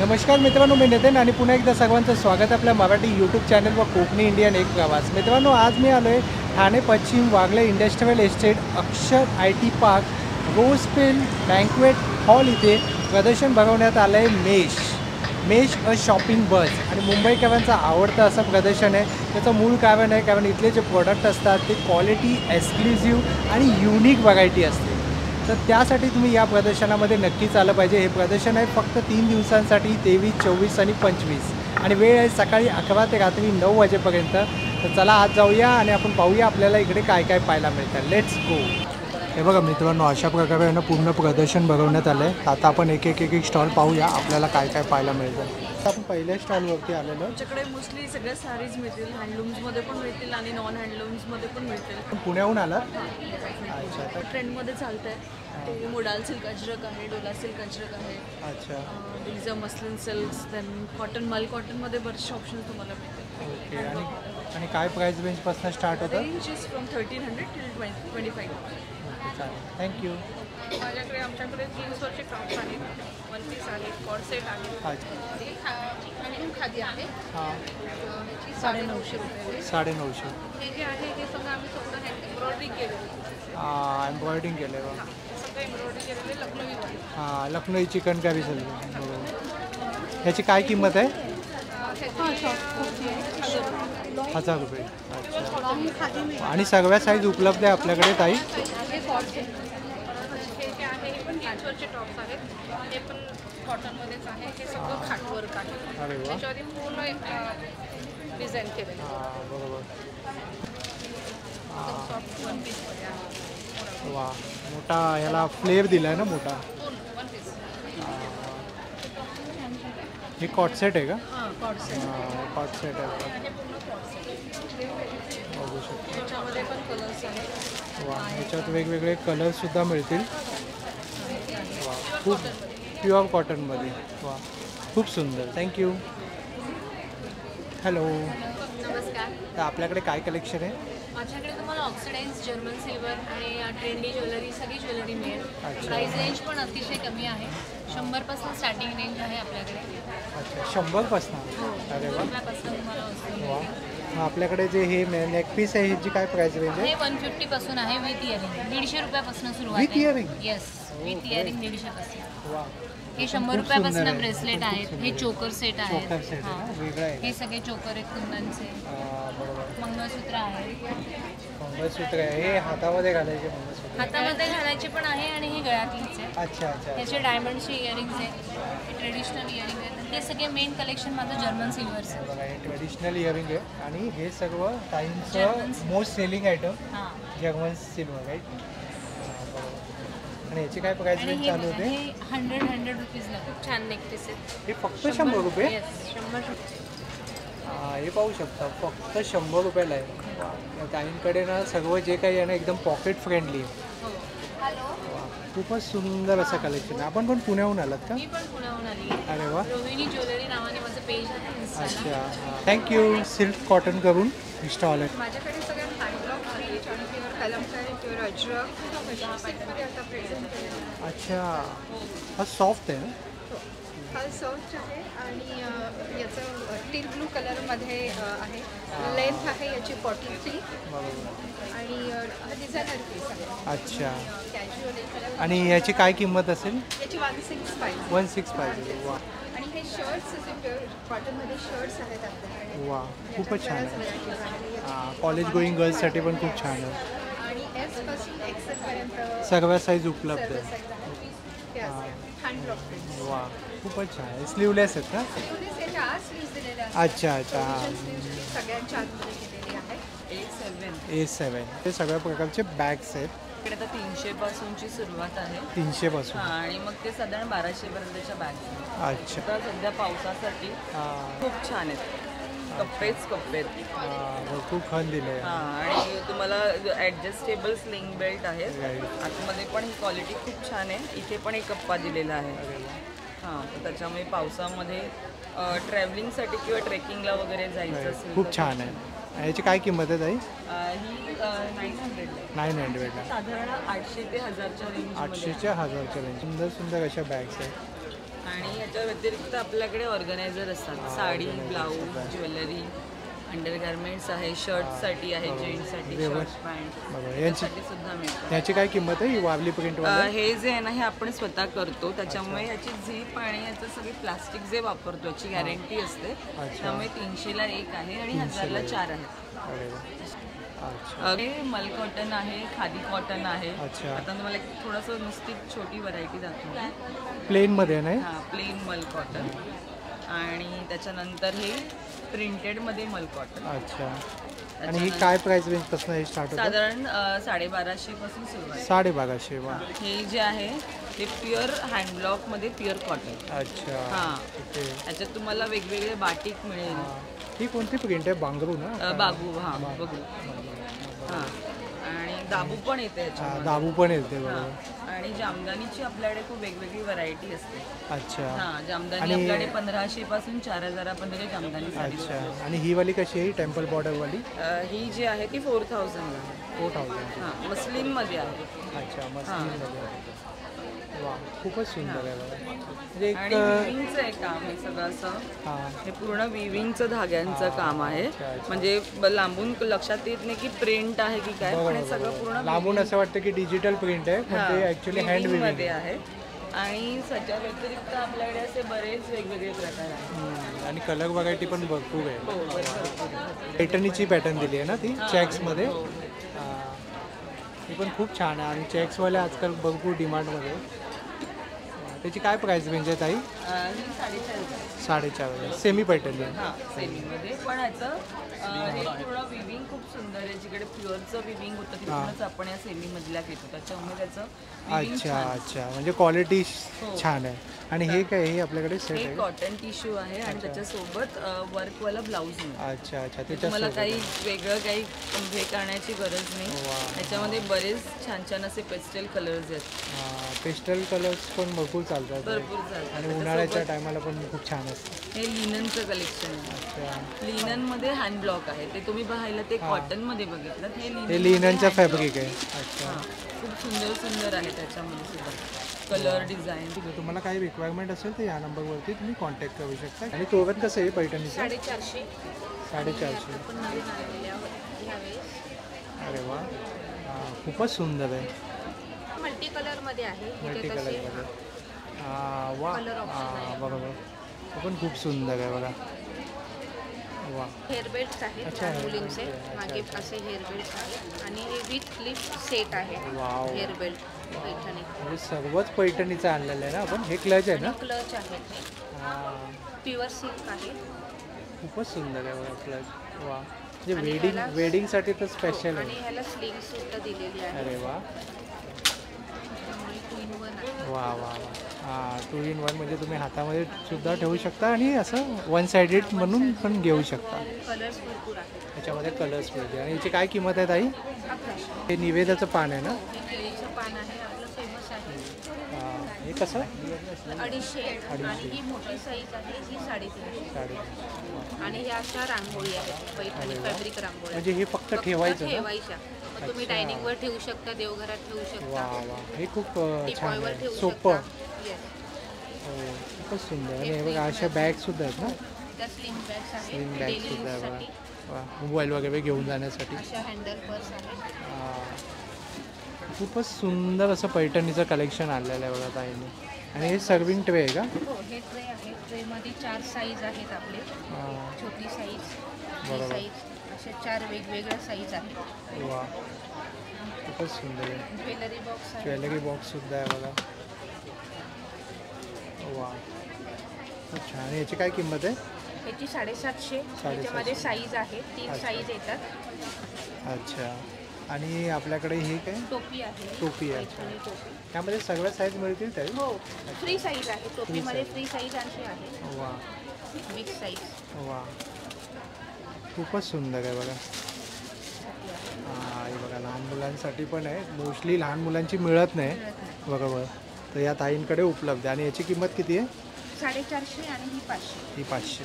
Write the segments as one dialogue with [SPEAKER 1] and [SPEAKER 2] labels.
[SPEAKER 1] नमस्कार मित्रांनो, मी नितीन आणि पुन्हा एकदा सर्वांचं स्वागत आपल्या मराठी यूट्यूब चॅनल व कोकणी इंडियन एक प्रवास. मित्रांनो, आज मी आलो आहे ठाणे पश्चिम वागले इंडस्ट्रियल एस्टेट अक्षर IT पार्क रोजफील्ड बँक्वेट हॉल इथे प्रदर्शन भरवण्यात आलं आहे. मेश अ शॉपिंग बस आणि मुंबईकरांचं आवडतं असं प्रदर्शन आहे. त्याचं मूळ कारण आहे कारण इथले जे प्रोडक्ट असतात ते क्वालिटी एक्सक्लुझिव्ह आणि युनिक व्हरायटी असते. तर त्यासाठी तुम्ही या प्रदर्शनामध्ये नक्कीच आलं पाहिजे. हे प्रदर्शन आहे फक्त 3 दिवसांसाठी, 23, 24 आणि 25 आणि वेळ आहे सकाळी 11 ते रात्री 9 वाजेपर्यंत. तर चला आज जाऊया आणि आपण पाहूया आपल्याला इकडे काय काय पाहायला मिळतं. Let's go. हे बघा मित्रांनो, अशा प्रकारे ना पूर्ण प्रदर्शन भरवण्यात आलं आहे. आता आपण एक स्टॉल पाहूया आपल्याला काय काय पाहायला मिळतं. आपण पहिल्या स्टॉलवरती आलेलो.
[SPEAKER 2] आमच्याकडे मोस्टली सगळ्या साडीज मिळतील, हँडलूम्समध्ये पण मिळतील आणि नॉन हँडलूम्समध्ये पण मिळतील.
[SPEAKER 1] पुण्याहून आला.
[SPEAKER 2] अच्छा, ट्रेंडमध्ये चालतं आहे ते मोडाल सिल्क अजरक आहे, डोला सिल्क अजरक आहे.
[SPEAKER 1] अच्छा,
[SPEAKER 2] डिझा मस्लिन सिल्क्स, देन कॉटन मल कॉटनमध्ये बरेचसे ऑप्शन्स तुम्हाला मिळतील.
[SPEAKER 1] ओके. आणि काय प्राईस रेंजपासून स्टार्ट होतं?
[SPEAKER 2] Range is from 1300 till 25.
[SPEAKER 1] चालेल, थँक्यू.
[SPEAKER 2] आमच्याकडे जीन्सवरचे टॉप्स आहेत, वन पीस आहेत, कॉर्ड सेट आहे.
[SPEAKER 1] अच्छा.
[SPEAKER 2] हँडलूम खादी आहे.
[SPEAKER 1] हां,
[SPEAKER 2] 950 रुपये.
[SPEAKER 1] 950.
[SPEAKER 2] हे जे आहे हे सगळं आम्ही सगळं एम्ब्रॉयडरी केलेलं
[SPEAKER 1] एम्ब्रॉयडिंग केलं आहे बा.
[SPEAKER 2] सगळं एम्ब्रॉयडरी केलेले लखनौी.
[SPEAKER 1] हां, लखनौई चिकन करी सगळं. बरोबर. ह्याची काय किंमत आहे? 1000 रुपये. अच्छा. आणि सगळ्या साईज उपलब्ध आहे आपल्याकडे ताई?
[SPEAKER 2] जीन्सवरचे टॉप्स आहेत, हे पण कॉटनमध्येच आहे. हे सगळं खाटवर्क आहे.
[SPEAKER 1] अरे वा.
[SPEAKER 2] त्याच्यावरती पूर्ण डिझाईन केलेलं आहे.
[SPEAKER 1] हां, बरोबर.
[SPEAKER 2] सॉफ्ट वन पीसमध्ये आहे.
[SPEAKER 1] वा, मोठा ह्याला फ्लेअर दिला आहे ना मोठा.
[SPEAKER 2] One piece.
[SPEAKER 1] हे कॉट सेट आहे का?
[SPEAKER 2] हां, कॉट सेट.
[SPEAKER 1] कॉट सेट आहे.
[SPEAKER 2] हे पूर्ण कॉट सेट.
[SPEAKER 1] बघू शकतो.
[SPEAKER 2] त्याच्यामध्ये पण कलर्स आहेत.
[SPEAKER 1] वा, ह्याच्यात वेगवेगळे कलर्ससुद्धा मिळतील. वा, खूप प्युअर कॉटनमध्ये. वा, खूप सुंदर. थँक्यू. हॅलो.
[SPEAKER 2] नमस्कार.
[SPEAKER 1] तर आपल्याकडे काय कलेक्शन आहे?
[SPEAKER 2] माझ्याकडे तुम्हाला ऑक्सिडाइज, जर्मन सिल्वर आणि ट्रेंडी ज्वेलरी, सगळी ज्वेलरी मिळेल.
[SPEAKER 1] अच्छा.
[SPEAKER 2] प्राईस रेंज पण अतिशय कमी आहे. 100पासून स्टार्टिंग रेंज आहे आपल्याकडे.
[SPEAKER 1] अच्छा, 100पासून. अरे वा.
[SPEAKER 2] रुपयापासून तुम्हाला वस्तू
[SPEAKER 1] वा. मग आपल्याकडे जे हे नेकपीस आहे ह्याची काय प्राईस रेंज आहे?
[SPEAKER 2] हे 150 पासून आहे विथ इयरिंग. 150 रुपयापासून सुरुवात
[SPEAKER 1] With earring?
[SPEAKER 2] Yes, with earring 150 पासून.
[SPEAKER 1] वा.
[SPEAKER 2] हे 100
[SPEAKER 1] खूप सुंदर
[SPEAKER 2] रुपयापासून
[SPEAKER 1] आहे.
[SPEAKER 2] ब्रेसलेट आहेत. हे चोकर सेट आहेत.
[SPEAKER 1] चोकर सेट आहे ना? वेगळं आहे.
[SPEAKER 2] हे सगळे चोकर आहेत कुंदनचे.
[SPEAKER 1] बरोबर.
[SPEAKER 2] मंगळसूत्र आहे.
[SPEAKER 1] मंगळसूत्र आहे. हे हातामध्ये घालायचे मंगळसूत्र.
[SPEAKER 2] हातामध्ये घालायचे पण आहे आणि हे गळ्यातलीच आहे.
[SPEAKER 1] अच्छा अच्छा.
[SPEAKER 2] ह्याचे डायमंडचे इयरिंग्स आहेत. हे ट्रेडिशनल इयरिंग आहेत. ते सगळे मेन कलेक्शन माझं जर्मन सिल्वरचं आहे.
[SPEAKER 1] बघा, हे ट्रेडिशनल इयरिंग आहे आणि हे सर्व ताईंचं
[SPEAKER 2] German
[SPEAKER 1] मोस्ट सेलिंग आयटम
[SPEAKER 2] हां.
[SPEAKER 1] German silver right. आणि याची काय प्राईस
[SPEAKER 2] आणि
[SPEAKER 1] रेंज
[SPEAKER 2] हे
[SPEAKER 1] चालू
[SPEAKER 2] बघा,
[SPEAKER 1] होते?
[SPEAKER 2] हे 100 रुपीजला खूप छान नेकपीस आहेत.
[SPEAKER 1] हे फक्त 100 रुपये?
[SPEAKER 2] येस, 100 रुपये.
[SPEAKER 1] हे पाहू शकता फक्त 100 रुपयाला आहे. वा. ताईंकडे ना सर्व जे काही आहे ना एकदम पॉकेट फ्रेंडली आहे.
[SPEAKER 2] हो.
[SPEAKER 1] वा, खूपच सुंदर असं कलेक्शन. आपण पण पुण्याहून आलात का?
[SPEAKER 2] मी पण पुण्याहून आली.
[SPEAKER 1] अरे वा.
[SPEAKER 2] रोहिणी ज्वेलरी नावाने माझं पेज आहे Instaला.
[SPEAKER 1] अच्छा, थँक्यू. सिल्क कॉटन करून स्टॉल आहे.
[SPEAKER 2] माझ्याकडे सगळ्यात हँडलॉक फ्री आणि प्युअर कलमकारी, प्युअर अजरक सिल्कमध्ये आता प्रेझेंट केलेलं आहे.
[SPEAKER 1] अच्छा, हा सॉफ्ट आहे ना?
[SPEAKER 2] हा सॉफ्ट आहे आणि याचं टील ब्लू कलरमध्ये आहे. लेंथ आहे याची 43
[SPEAKER 1] बरोबर.
[SPEAKER 2] आणि हा डिझायनर पीस आहे.
[SPEAKER 1] अच्छा.
[SPEAKER 2] कॅज्युअल
[SPEAKER 1] आणि याची काय किंमत असेल?
[SPEAKER 2] याची 165.
[SPEAKER 1] 165. वा
[SPEAKER 2] आणि हे शर्ट्स जे प्युअर कॉटनमध्ये शर्ट्स आहेत आपल्याकडे.
[SPEAKER 1] वा, खूपच छान
[SPEAKER 2] बऱ्याच
[SPEAKER 1] आहे.
[SPEAKER 2] varieties आहेत.
[SPEAKER 1] हां, कॉलेज गोईंग गर्ल्ससाठी पण खूप छान आहे.
[SPEAKER 2] आणि एस पासून एक्सेल पर्यंत
[SPEAKER 1] सगळ्या साईज उपलब्ध
[SPEAKER 2] सर्व
[SPEAKER 1] आहे.
[SPEAKER 2] साईज आहे. ते असते हँड ब्लॉक प्रिंट्स.
[SPEAKER 1] वा, खूपच छान आहे. स्लीवलेस आहेत का?
[SPEAKER 2] याच्या आज स्लीव्स दिलेले आहेत.
[SPEAKER 1] अच्छा अच्छा. हां.
[SPEAKER 2] स्लीव्स सगळ्यांच्या आतमध्ये केलेली आहे.
[SPEAKER 1] A7. ते सगळ्या प्रकारचे बॅग्स आहेत.
[SPEAKER 3] इकडे तर 300 पासूनची सुरुवात आहे.
[SPEAKER 1] 300 पासून.
[SPEAKER 3] हां, आणि मग ते साधारण 1200 पर्यंतच्या बॅग.
[SPEAKER 1] अच्छा.
[SPEAKER 3] आता सध्या पावसासाठी
[SPEAKER 1] हां,
[SPEAKER 3] खूप छान आहेत. कप्पेच कप्पे आहेत.
[SPEAKER 1] भरपूर खण दिलं आहे.
[SPEAKER 3] हां, आणि तुम्हाला ॲडजस्टेबल स्लिंग बेल्ट आहे.
[SPEAKER 1] Right.
[SPEAKER 3] आतमध्ये पण ही क्वालिटी खूप छान आहे. इथे पण एक कप्पा दिलेला आहे. हां, तर त्याच्यामुळे पावसामध्ये ट्रॅव्हलिंगसाठी किंवा ट्रेकिंगला वगैरे जायचं असेल
[SPEAKER 1] खूप
[SPEAKER 3] तर
[SPEAKER 1] छान आहे. याची काय किंमत आहे ताई?
[SPEAKER 3] ही 900 आहे.
[SPEAKER 1] 900ला.
[SPEAKER 3] साधारण 800 ते 1000च्या रेंजमध्ये.
[SPEAKER 1] 800च्या 1000च्या रेंज. सुंदर सुंदर अशा बॅग्स आहेत.
[SPEAKER 3] आणि याच्या व्यतिरिक्त आपल्याकडे ऑर्गनायझर असतात, साडी, ब्लाऊज, ज्वेलरी, अंडरगार्मेंट्स आहे, शर्टसाठी आहे, जेंट्ससाठी शर्ट पॅन्ट यासाठी सुद्धा मिळतात.
[SPEAKER 1] याची काय किंमत आहे ही वारली प्रिंट
[SPEAKER 3] हे जे आहे ना हे आपण स्वतः करतो, त्याच्यामुळे याची झीप आणि याचं सगळी प्लास्टिक जे वापरतो याची गॅरंटी असते. त्यामुळे 300ला 1 आहे आणि 1000ला 4 आहे. हे मल कॉटन आहे, खादी कॉटन आहे. आता तुम्हाला एक थोडंसं नुसती छोटी व्हरायटी दाखवते.
[SPEAKER 1] प्लेन मध्ये नाही,
[SPEAKER 3] हां प्लेन मल कॉटन. आणि त्याच्यानंतर हे प्रिंटेड मध्ये मल कॉटन.
[SPEAKER 1] अच्छा. आणि ही काय प्राइस रेंज पासून हे स्टार्ट होतं?
[SPEAKER 3] साधारण 1250 पासून सुरुवात.
[SPEAKER 1] 1250. वा.
[SPEAKER 3] हे जे आहे ते प्युअर हँडब्लॉक मध्ये प्युअर कॉटन.
[SPEAKER 1] अच्छा.
[SPEAKER 3] हां याच्यात तुम्हाला वेगवेगळे बाटिक मिळेल.
[SPEAKER 1] ही कोणती प्रिंट आहे? बांगरू ना?
[SPEAKER 3] बाबू. हां बघू. हां आणि दाबू पण येते याच्यात.
[SPEAKER 1] दाबू पण येते बरोबर.
[SPEAKER 3] आणि जामदानीची आपल्याकडे खूप वेगवेगळी व्हरायटी असते.
[SPEAKER 1] अच्छा.
[SPEAKER 3] हां जामदानी आपल्याकडे 1500 पासून 4000 पर्यंत जामदानी साडी.
[SPEAKER 1] अच्छा. आणि ही वाली कशी आहे? टेम्पल बॉर्डर वाली?
[SPEAKER 3] ही जी आहे ती 4000 ला.
[SPEAKER 1] 4000.
[SPEAKER 3] हां मस्लिन मध्ये आहे.
[SPEAKER 1] अच्छा मस्लिन मध्ये. वा खूपच सुंदर आहे बघा. म्हणजे
[SPEAKER 3] आणि विविंगचं आहे काम हे सगळं असं. हे पूर्ण विविंगचं धाग्यांचं काम आहे. म्हणजे लांबून लक्षात येत नाही की प्रिंट आहे की काय, पण हे सगळं पूर्ण
[SPEAKER 1] लांबून असं वाटतं की डिजिटल प्रिंट आहे, पण ते ऍक्च्युली हँड
[SPEAKER 3] विविंग मध्ये आहे. आणि सध्या व्यतिरिक्त आपल्याकडे असे बरेच वेगवेगळे प्रकार आहेत.
[SPEAKER 1] आणि कलर व्हरायटी पण भरपूर आहे.
[SPEAKER 3] हो भरपूर.
[SPEAKER 1] पैठणीची पॅटर्न दिली आहे ना ती चेक्समध्ये. ती पण खूप छान आहे आणि चेक्सवाल्या आजकाल भरपूर डिमांडमध्ये. त्याची काय प्राइस रेंज आहे ताई?
[SPEAKER 3] ही 450.
[SPEAKER 1] 450. सेमी पैठणी आहे.
[SPEAKER 3] हां सेमीमध्ये. पण ह्याचं हे पूर्ण विविंग खूप सुंदर आहे. जिकडे प्युअरचं विविंग होतं तिथूनच आपण या सेमीमधल्या घेतो, त्याच्यामुळे त्याचं
[SPEAKER 1] अच्छा अच्छा. म्हणजे क्वालिटी छान आहे. आणि हे काय हे आपल्याकडे सेट
[SPEAKER 3] हे
[SPEAKER 1] आहे?
[SPEAKER 3] कॉटन टिश्यू आहे आणि त्याच्यासोबत वर्कवाला ब्लाऊज मिळतो.
[SPEAKER 1] अच्छा अच्छा.
[SPEAKER 3] तुम्हाला काही वेगळं काही हे करण्याची गरज नाही. त्याच्यामध्ये बरेच छान छान असे पेस्टल कलर्स आहेत.
[SPEAKER 1] पेस्टल कलर्स पण भरपूर चालतात.
[SPEAKER 3] भरपूर चालतात.
[SPEAKER 1] आणि उन्हाळ्याच्या टायमाला पण खूप छान असतं.
[SPEAKER 3] हे लिननचं कलेक्शन आहे. लिननमध्ये हँड ब्लॉक आहे. ते तुम्ही पाहिलं ते कॉटन मध्ये बघितलं.
[SPEAKER 1] हे लिननचं फॅब्रिक आहे. अच्छा.
[SPEAKER 3] खूप सुंदर सुंदर आहे त्याच्यामध्ये सुद्धा कलर डिझाईन.
[SPEAKER 1] तुम्हाला काही रिक्वायरमेंट असेल तर या नंबरवरती तुम्ही कॉन्टॅक्ट करू शकता. आणि तोरण कसं आहे पैठणीचं?
[SPEAKER 2] 450.
[SPEAKER 1] 450.
[SPEAKER 2] पण नवीन आलेल्या ह्यावेळेस.
[SPEAKER 1] अरे वा. खूपच सुंदर आहे.
[SPEAKER 2] मल्टी कलर मध्ये आहे.
[SPEAKER 1] मल्टी कलरमध्ये. वा. बरोबर. तो पण खूप सुंदर आहे बघा. वा.
[SPEAKER 2] हेअर बेल्ट आहेत मुलींचे. मागे असे हेअर बेल्ट आहेत आणि हे विथ लिप सेट आहे. Hair belt Paithani.
[SPEAKER 1] म्हणजे सर्वच पैठणीचं आणलेलं आहे ना आपण. हे क्लच आहे ना?
[SPEAKER 2] क्लच आहे. प्युअर सिल्क आहे.
[SPEAKER 1] खूपच सुंदर आहे बघा क्लच. वा. म्हणजे वेडिंगसाठी तर स्पेशल आहे.
[SPEAKER 2] आणि ह्याला स्लीव्ह सुद्धा दिलेली आहे.
[SPEAKER 1] अरे वा.
[SPEAKER 2] 2 in 1 आहे.
[SPEAKER 1] वा वा वा. 2 in 1 म्हणजे तुम्ही हातामध्ये सुद्धा ठेवू शकता आणि असं वन साइडेड म्हणून पण घेऊ शकता.
[SPEAKER 2] कलर्स भरपूर आहेत.
[SPEAKER 1] त्याच्यामध्ये कलर्स मिळते. आणि याची काय किंमत आहे ताई?
[SPEAKER 2] 1100.
[SPEAKER 1] हे निवेदाचं पान आहे ना?
[SPEAKER 2] हे केळीचं पान आहे. आपलं फेमस आहे.
[SPEAKER 1] हे कसं?
[SPEAKER 2] 250. आणि ही मोठी साईज आहे. ही 350. आणि ह्या अशा रांगोळी आहेत. पैठणी फॅब्रिक रांगोळी.
[SPEAKER 1] म्हणजे हे फक्त ठेवायचं ना?
[SPEAKER 2] ठेवायच्या. तुम्ही डायनिंगवर ठेवू शकता, देवघरात ठेवू शकता.
[SPEAKER 1] वा वा. हे खूप छान
[SPEAKER 2] टिपॉयवर
[SPEAKER 1] आहे.
[SPEAKER 2] ठेवू
[SPEAKER 1] सोपं.
[SPEAKER 2] शकता. येस.
[SPEAKER 1] हो खूपच सुंदर. आणि हे बघा अशा बॅग सुद्धा आहेत ना?
[SPEAKER 2] त्या स्लिंग बॅग्स आहेत.
[SPEAKER 1] स्लिंग बॅग
[SPEAKER 2] डेली
[SPEAKER 1] सुद्धा आहे
[SPEAKER 2] यूजसाठी.
[SPEAKER 1] बघा. वा. मोबाईल वगैरे घेऊन जाण्यासाठी.
[SPEAKER 2] अशा हँडल पर्स आहेत.
[SPEAKER 1] खूपच सुंदर असं पैठणीचं कलेक्शन आणलेलं आहे बघा ताईने. आणि हे सर्विंग ट्रे आहे का?
[SPEAKER 2] हो हे ट्रे आहे. ट्रेमध्ये 4 साईज आहेत आपले. छोटी साईज,
[SPEAKER 1] बरोबर.
[SPEAKER 2] साईज असे 4 वेगवेगळ्या साईज आहेत.
[SPEAKER 1] वा. खूपच सुंदर आहे.
[SPEAKER 2] ज्वेलरी बॉक्स आहे.
[SPEAKER 1] ज्वेलरी बॉक्स सुद्धा आहे बघा. वा खूप छान. याची काय किंमत आहे?
[SPEAKER 2] याची 750. त्याच्यामध्ये साईज आहे. 3 साईज येतात.
[SPEAKER 1] अच्छा. आणि आपल्याकडे हे काय?
[SPEAKER 2] टोपी आहे.
[SPEAKER 1] टोपी आहे.
[SPEAKER 2] पैठणी टोपी.
[SPEAKER 1] त्यामध्ये सगळ्या साईज मिळतील तरी?
[SPEAKER 2] हो फ्री साईज आहे. टोपीमध्ये फ्री साईज अशी आहे.
[SPEAKER 1] वा.
[SPEAKER 2] Big size.
[SPEAKER 1] वा खूपच सुंदर आहे बघा. हे बघा लहान मुलांसाठी पण आहे. मोस्टली लहान मुलांची मिळत नाही बरोबर. तर या ताईंकडे उपलब्ध आहे. आणि याची किंमत किती आहे?
[SPEAKER 2] 450 आणि ही 500.
[SPEAKER 1] ही 500.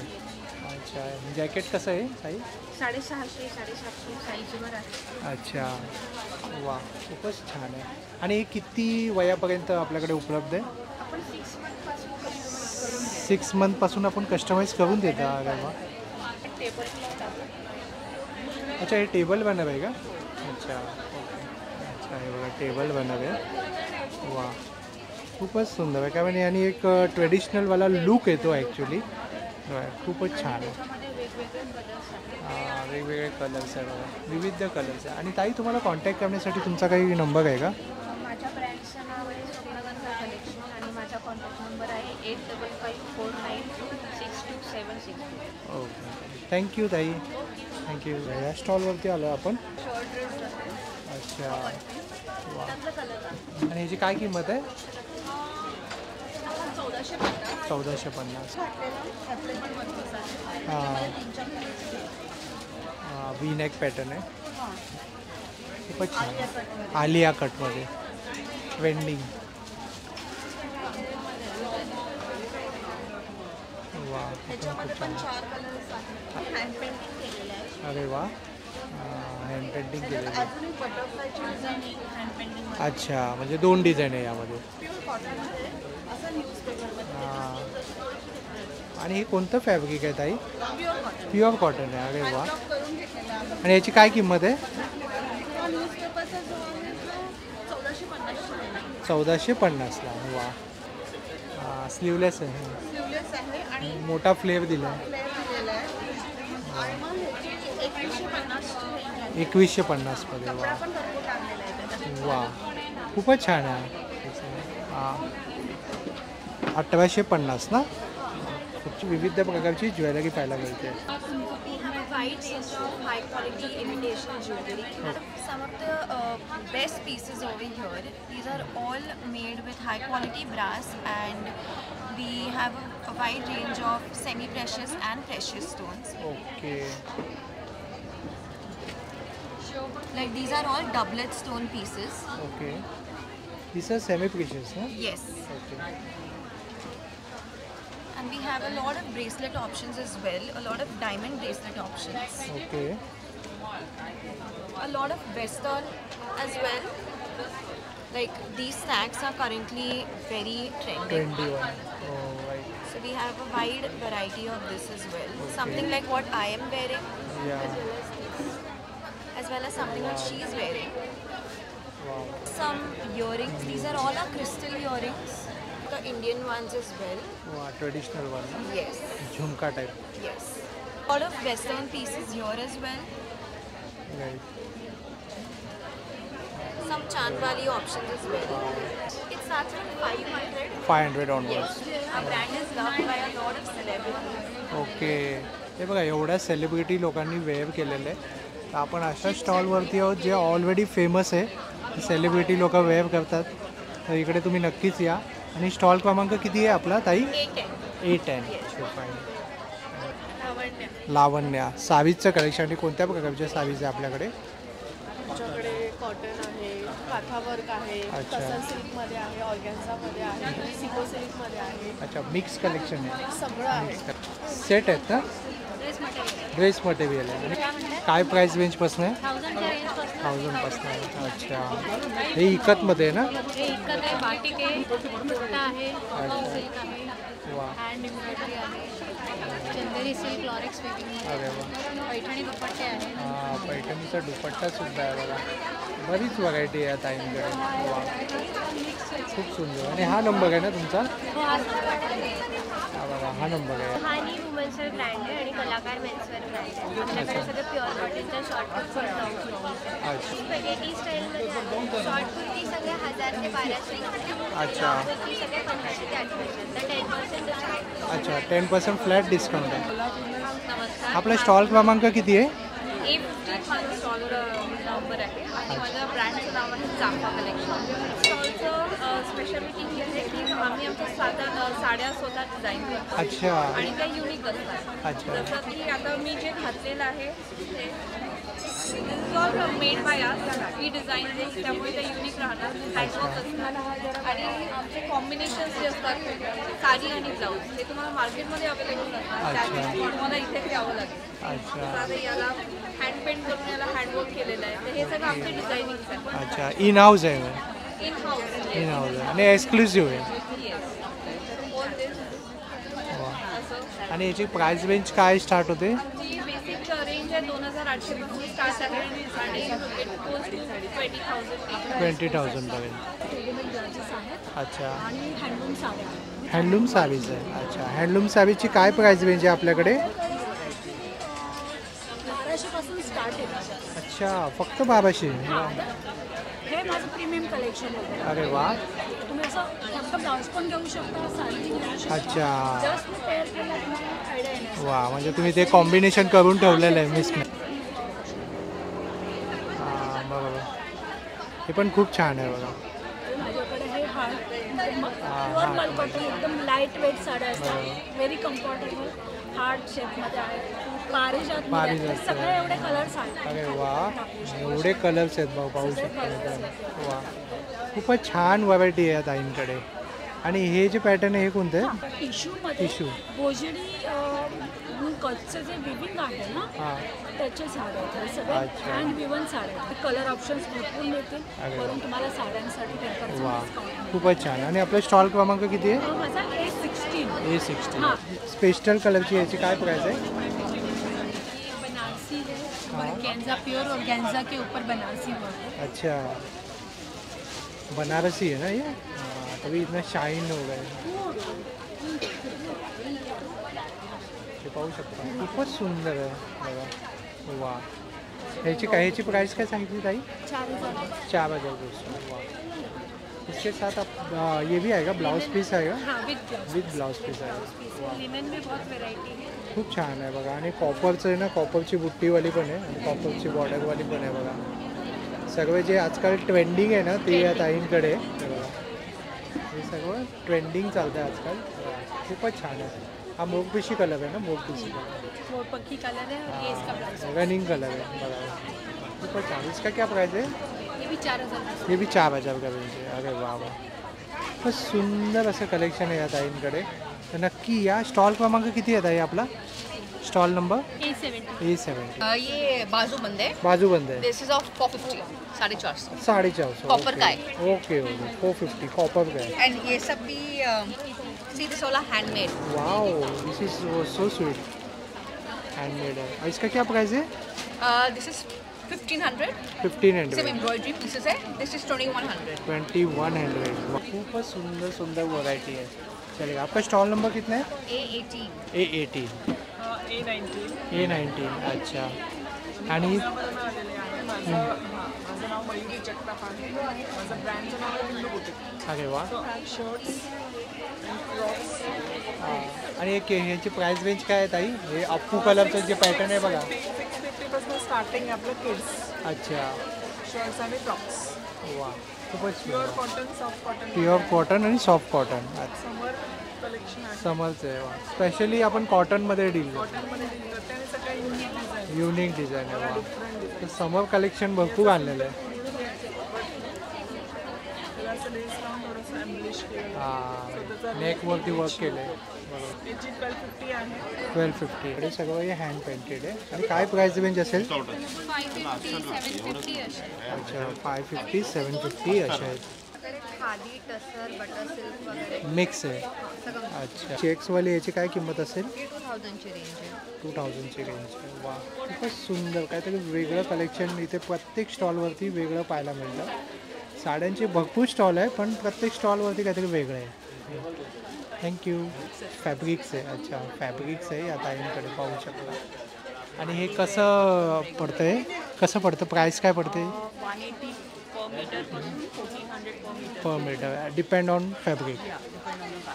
[SPEAKER 1] अच्छा. जॅकेट कसं आहे ताई?
[SPEAKER 2] 650, 750 साईजवर आहे.
[SPEAKER 1] अच्छा. वा खूपच छान आहे. आणि हे किती वयापर्यंत आपल्याकडे उपलब्ध आहे?
[SPEAKER 2] आपण 6 मंथपासून कस्टमर
[SPEAKER 1] 6 मंथपासून आपण कस्टमाइज करून देता. अरे वा. अच्छा हे टेबल बनव आहे का? अच्छा ओके. अच्छा हे बघा टेबल बनव आहे. वा खूपच सुंदर आहे. काय म्हणजे आणि एक ट्रेडिशनलवाला लुक येतो ॲक्च्युली. खूपच छान आहे. वेगवेगळे कलर्स आहे बघा, विविध कलर्स आहे. आणि ताई तुम्हाला कॉन्टॅक्ट करण्यासाठी तुमचा काही नंबर आहे का?
[SPEAKER 2] माझ्या ब्रँडचं नाव आहे स्वप्नगंधा कलेक्शन आणि माझा कॉन्टॅक्ट नंबर आहे 8554962762.
[SPEAKER 1] ओके थँक्यू ताई. थँक्यू. या स्टॉलवरती आलो आपण. अच्छा वा. आणि ह्याची काय किंमत आहे? 1450. हां वी नेक पॅटर्न आहे. खूपच छान. आलिया कटमध्ये ट्रेंडिंग. वा खूप छान. अरे वा हँड पेंटिंग केलेलं आहे. अच्छा म्हणजे 2 डिझाईन आहे यामध्ये. हां आणि हे कोणतं फॅब्रिक आहे ताई? प्युअर कॉटन आहे. अरे वा. आणि याची काय किंमत आहे? 1450ला. वा. हां स्लीवलेस आहे. मोठा फ्लेवर दिला आहे. 2150 मध्ये. वा वा खूपच छान आहे. हां 1850 ना. खूप विविध प्रकारची ज्वेलरी पाहायला मिळते.
[SPEAKER 4] Wide range of high quality imitation jewelry. Some of the best pieces over here. These are all made with high quality brass, and we have a wide range of semi precious and precious stones.
[SPEAKER 1] Okay.
[SPEAKER 4] Like these are all doublet stone pieces.
[SPEAKER 1] Okay. This are semi precious ना.
[SPEAKER 4] Yes.
[SPEAKER 1] Okay.
[SPEAKER 4] And we have a lot of bracelet options as well. A lot of diamond bracelet options.
[SPEAKER 1] Okay.
[SPEAKER 4] A lot of western as well. Like these stacks are currently very trendy.
[SPEAKER 1] 21. Oh right.
[SPEAKER 4] So we have a wide variety of this as well. Something like what I am wearing,
[SPEAKER 1] Yeah.
[SPEAKER 4] as well as something what she is wearing.
[SPEAKER 1] Wow.
[SPEAKER 4] Some earrings. These are all our crystal earrings. The Indian ones as well.
[SPEAKER 1] वा traditional one ना.
[SPEAKER 4] Yes.
[SPEAKER 1] झुमका type.
[SPEAKER 4] Yes. All of western pieces here as well.
[SPEAKER 1] Right.
[SPEAKER 4] Some Chandwali options as well. It starts from 500.
[SPEAKER 1] 500 onwards.
[SPEAKER 4] Yes. Our brand is loved by a lot of celebrities.
[SPEAKER 1] Okay. हे बघा एवढ्या celebrity लोकांनी wear केलेलं आहे. तर आपण अशा स्टॉलवरती आहोत जे ऑलरेडी फेमस आहे. सेलिब्रिटी लोक वेअर करतात. तर इकडे तुम्ही नक्कीच या. आणि स्टॉल क्रमांक किती आहे आपला ताई? 810. लावण्या. सावीजचं कलेक्शन. आणि कोणत्या प्रकारच्या सावीज आहे आपल्याकडे?
[SPEAKER 5] आमच्याकडे कॉटन आहे, काथा वर्क आहे,
[SPEAKER 1] अच्छा.
[SPEAKER 5] टसल सिल्कमध्ये आहे, ऑर्गॅन्झामध्ये आहे, सिको सिल्कमध्ये आहे.
[SPEAKER 1] अच्छा मिक्स कलेक्शन आहे.
[SPEAKER 5] सगळं आहे.
[SPEAKER 1] सेट आहेत ना. ड्रेस मटेरियल आहे. आणि काय प्राईस रेंजपासून आहे? 1000पासून आहे. अच्छा हे इकतमध्ये आहे ना.
[SPEAKER 2] बाटिक आहे, कुर्ता आहे, सिल्क आहे,
[SPEAKER 1] वा.
[SPEAKER 2] हँड एम्ब्रॉयडरी आहे, चंदेरी सिल्क, लॉरेक्स वेबिंग,
[SPEAKER 1] अरे वा.
[SPEAKER 2] पैठणी दुपट्टे आहे.
[SPEAKER 1] हां पैठणीचा दुपट्टा सुद्धा आहे बघा. बरीच व्हरायटी आहे ताईंकडे. वा खूप सुंदर. आणि हा नंबर आहे ना तुमचा? हा बघा हा नंबर आहे.
[SPEAKER 6] हानी वुमन्सवेअर ब्रँड आहे आणि कलाकार मेन्सवेअर ब्रँड आहे. आपल्याकडे सगळं प्युअर कॉटनच्या शॉर्ट कुर्ती
[SPEAKER 1] अच्छा.
[SPEAKER 6] स्पेगेटी स्टाईलमध्ये आहे. शॉर्ट कुर्ती सगळ्या 1000 ते 1200.
[SPEAKER 1] अच्छा.
[SPEAKER 6] कुर्ती सगळ्या 1500 ते 800. तर 10% डिस्काउंट.
[SPEAKER 1] अच्छा 10% फ्लॅट डिस्काउंट आहे.
[SPEAKER 2] नमस्कार.
[SPEAKER 1] आपला स्टॉल क्रमांक किती आहे?
[SPEAKER 2] A50 माझा स्टॉल नंबर आहे आणि माझ्या ब्रँडचं नाव आहे चाफा कलेक्शन. स्टॉलचं स्पेशालिटी ही आहे की आम्ही आमच्या साड्या स्वतः डिझाईन करतो
[SPEAKER 1] अच्छा.
[SPEAKER 2] आणि त्या युनिक असतात.
[SPEAKER 1] अच्छा.
[SPEAKER 2] जसं की आता मी जे घातलेलं आहे ते ऑल मेड बाय आस. ही डिझाईन आहे त्यामुळे ते युनिक राहणार. हँडवर्क असतात आणि आमचे कॉम्बिनेशन्स जे असतात साडी आणि ब्लाऊज ते तुम्हाला मार्केटमध्ये अवेलेबल नसतात. त्या दिवशी तुम्हाला इथे यावं लागेल.
[SPEAKER 1] अच्छा.
[SPEAKER 2] आता याला हँड पेंट करून याला हँडवर्क केलेलं आहे. तर हे सगळं आमचे डिझायनिंग आहे.
[SPEAKER 1] अच्छा इन हाऊस आहे.
[SPEAKER 2] In house.
[SPEAKER 1] इन हाऊस आहे आणि एक्सक्लुसिव्ह आहे. आणि याची प्राइस रेंज काय स्टार्ट होते?
[SPEAKER 2] आमची बेसिक रेंज आहे 2800 पासून स्टार्ट आहे आणि इट गोज टू 20,000
[SPEAKER 1] पर्यंत. अच्छा,
[SPEAKER 5] आणि हँडलूम साड्या
[SPEAKER 1] हँडलूम साडीज आहे. अच्छा, हँडलूम साडीची काय प्राइस रेंज आहे आपल्याकडे?
[SPEAKER 5] 1200 पासून स्टार्ट आहे.
[SPEAKER 1] अच्छा, फक्त 1200.
[SPEAKER 5] हे माझं प्रीमियम कलेक्शन आहे.
[SPEAKER 1] अरे वा.
[SPEAKER 5] तुम्ही असं फक्त ब्लाऊज पण घेऊ शकता, साडी घेऊ शकता.
[SPEAKER 1] अच्छा,
[SPEAKER 5] जस्ट पेअर केला तुम्हाला आयडिया येणार.
[SPEAKER 1] वा, म्हणजे तुम्ही ते कॉम्बिनेशन करून ठेवलेलं आहे मिस. हां, बरोबर. हे पण खूप छान आहे बघा.
[SPEAKER 5] माझ्याकडे हे हार्ड प्युअर मलकॉटन एकदम लाईट वेट साड्या असतात, व्हेरी कम्फर्टेबल, हार्ड शेपमध्ये आहे, पारिजातमध्ये आहे. सगळे एवढे कलर्स आहेत.
[SPEAKER 1] अरे वा, एवढे कलर्स आहेत बघ, पाहू शकता. वा, खूपच छान व्हरायटी आहे ताईंकडे. आणि हे जे पॅटर्न आहे हे कोणतं आहे?
[SPEAKER 5] टिश्यूमध्ये
[SPEAKER 1] टिश्यू.
[SPEAKER 5] भोजडी कटचं जे विविंग आहे ना,
[SPEAKER 1] हां,
[SPEAKER 5] त्याचे साड्या आहेत सगळे,
[SPEAKER 1] अच्छा.
[SPEAKER 5] हँड विवन साड्या आहेत. कलर ऑप्शन्स भरपूर मिळतील.
[SPEAKER 1] अरे
[SPEAKER 5] वरून तुम्हाला साड्यांसाठी 10%
[SPEAKER 1] वा,
[SPEAKER 5] डिस्काउंट.
[SPEAKER 1] खूपच छान. आणि आपला स्टॉल क्रमांक किती आहे?
[SPEAKER 5] माझा A16
[SPEAKER 1] A60.
[SPEAKER 5] हाँ.
[SPEAKER 1] स्पेशल कलरची याची काय प्राइस आहे?
[SPEAKER 5] बनारसी है, ऑर्गेन्जा प्योर ऑर्गेन्जा के ऊपर बनारसी वर्क है.
[SPEAKER 1] अच्छा, बनारसी है ना ये? हाँ, तभी इतना शाइन हो गए. हे पाहू शकता, खूपच सुंदर आहे बघा. वा, ह्याची प्राइस काय सांगितली ताई? 4,000 रुपये. वा, इसके साथ आप ये भी आएगा, ब्लाउज पीस आएगा?
[SPEAKER 5] हाँ,
[SPEAKER 1] विथ ब्लाउज पीस आएगा.
[SPEAKER 5] लिनन में बहुत वेराइटी है.
[SPEAKER 1] खूप छान आहे बघा. आणि कॉपरचं आहे ना, कॉपरची बुट्टीवाली पण आहे आणि कॉपरची बॉर्डरवाली पण आहे बघा. सगळे जे आजकाल ट्रेंडिंग आहे ना ते या ताईंकडे आहे. हे सगळं ट्रेंडिंग चालतं आहे आजकाल. खूपच छान आहे. हा मोगपिशी कलर आहे ना, मोगपिशी कलर,
[SPEAKER 5] वो पक्की कलर है और ये इसका ब्लाउज.
[SPEAKER 1] रनिंग कलर आहे बघा. खूपच छान. इसका क्या प्राइस आहे?
[SPEAKER 5] ये भी 4,000.
[SPEAKER 1] हे बी 4,000 का रेंज आहे. अरे वा वा, खूपच सुंदर असं कलेक्शन आहे या ताईंकडे. तर नक्की या. स्टॉल क्रमांक किती आहे ताई आपला? Stall number A70.
[SPEAKER 7] ये बाजूबंद है.
[SPEAKER 1] बाजूबंद आहे.
[SPEAKER 7] दिस इज ऑफ 450, 450.
[SPEAKER 1] 450.
[SPEAKER 7] Copper का है.
[SPEAKER 1] ओके ओके, 450 कॉपर का है.
[SPEAKER 7] एंड ये सब भी सी दिस वाला handmade.
[SPEAKER 1] Wow, this is so sweet. Handmade है. और इसका क्या प्राइस है?
[SPEAKER 7] दिस इज 1500.
[SPEAKER 1] 1500.
[SPEAKER 7] सिर्फ एम्ब्रॉयडरी पीसेस है. दिस इज 2100.
[SPEAKER 1] 2100. खूपच सुंदर सुंदर वैरायटी है. चलिए, आपका स्टॉल नंबर कितना है?
[SPEAKER 7] A18.
[SPEAKER 1] A18. A19. अच्छा. आणि अरे वा. आणि ह्याची प्राइस रेंज काय आहे ताई? हे अप्पू कलरचं जे पॅटर्न आहे बघा.
[SPEAKER 5] 50% स्टार्टिंग आहे आपलं किड्स.
[SPEAKER 1] अच्छा,
[SPEAKER 5] शर्ट्स आणि टॉप्स.
[SPEAKER 1] वा, खूपच
[SPEAKER 5] pure cotton, soft cotton.
[SPEAKER 1] Pure cotton आणि सॉफ्ट कॉटन.
[SPEAKER 5] समर कलेक्शन आहे.
[SPEAKER 1] समरचं आहे. वा, स्पेशली आपण कॉटनमध्ये डील करतो.
[SPEAKER 5] कॉटनमध्ये डील करते आणि सगळ्या युनिक डिझाईन.
[SPEAKER 1] युनिक डिझाईन आहे. वा, तर समर कलेक्शन भरपूर आणलेलं आहे.
[SPEAKER 5] असं लेस लावून थोडंसं एम्ब्लिश केलं.
[SPEAKER 1] हां, नेकवरती वर्क केलं आहे. बरोबर.
[SPEAKER 5] याची 1250 आहे.
[SPEAKER 1] 1250. हे सगळं हे हँड पेंटेड आहे. आणि काय प्राइस रेंज असेल?
[SPEAKER 2] 550, 750 असे.
[SPEAKER 1] अच्छा, 550, 750 असे आहेत.
[SPEAKER 7] खादी, टसर, बटर सिल्क वगैरे
[SPEAKER 1] मिक्स आहे. अच्छा, चेक्सवाली याची काय किंमत असेल?
[SPEAKER 7] 2000 ची रेंज आहे.
[SPEAKER 1] 2000 ची रेंज. वा, खूपच सुंदर. काहीतरी वेगळं कलेक्शन इथे प्रत्येक स्टॉलवरती वेगळं पाहायला मिळतं. साड्यांचे भरपूर स्टॉल आहे, पण प्रत्येक स्टॉलवरती काहीतरी वेगळं आहे. थँक्यू. फॅब्रिक्स आहे. अच्छा, फॅब्रिक्स आहे या ताईंकडे पाहू शकता. आणि हे कसं पडतं आहे? कसं पडतं? प्राईस काय पडते?
[SPEAKER 5] 180 पर मीटर पासून 1400
[SPEAKER 1] पर meter. Depend on fabric.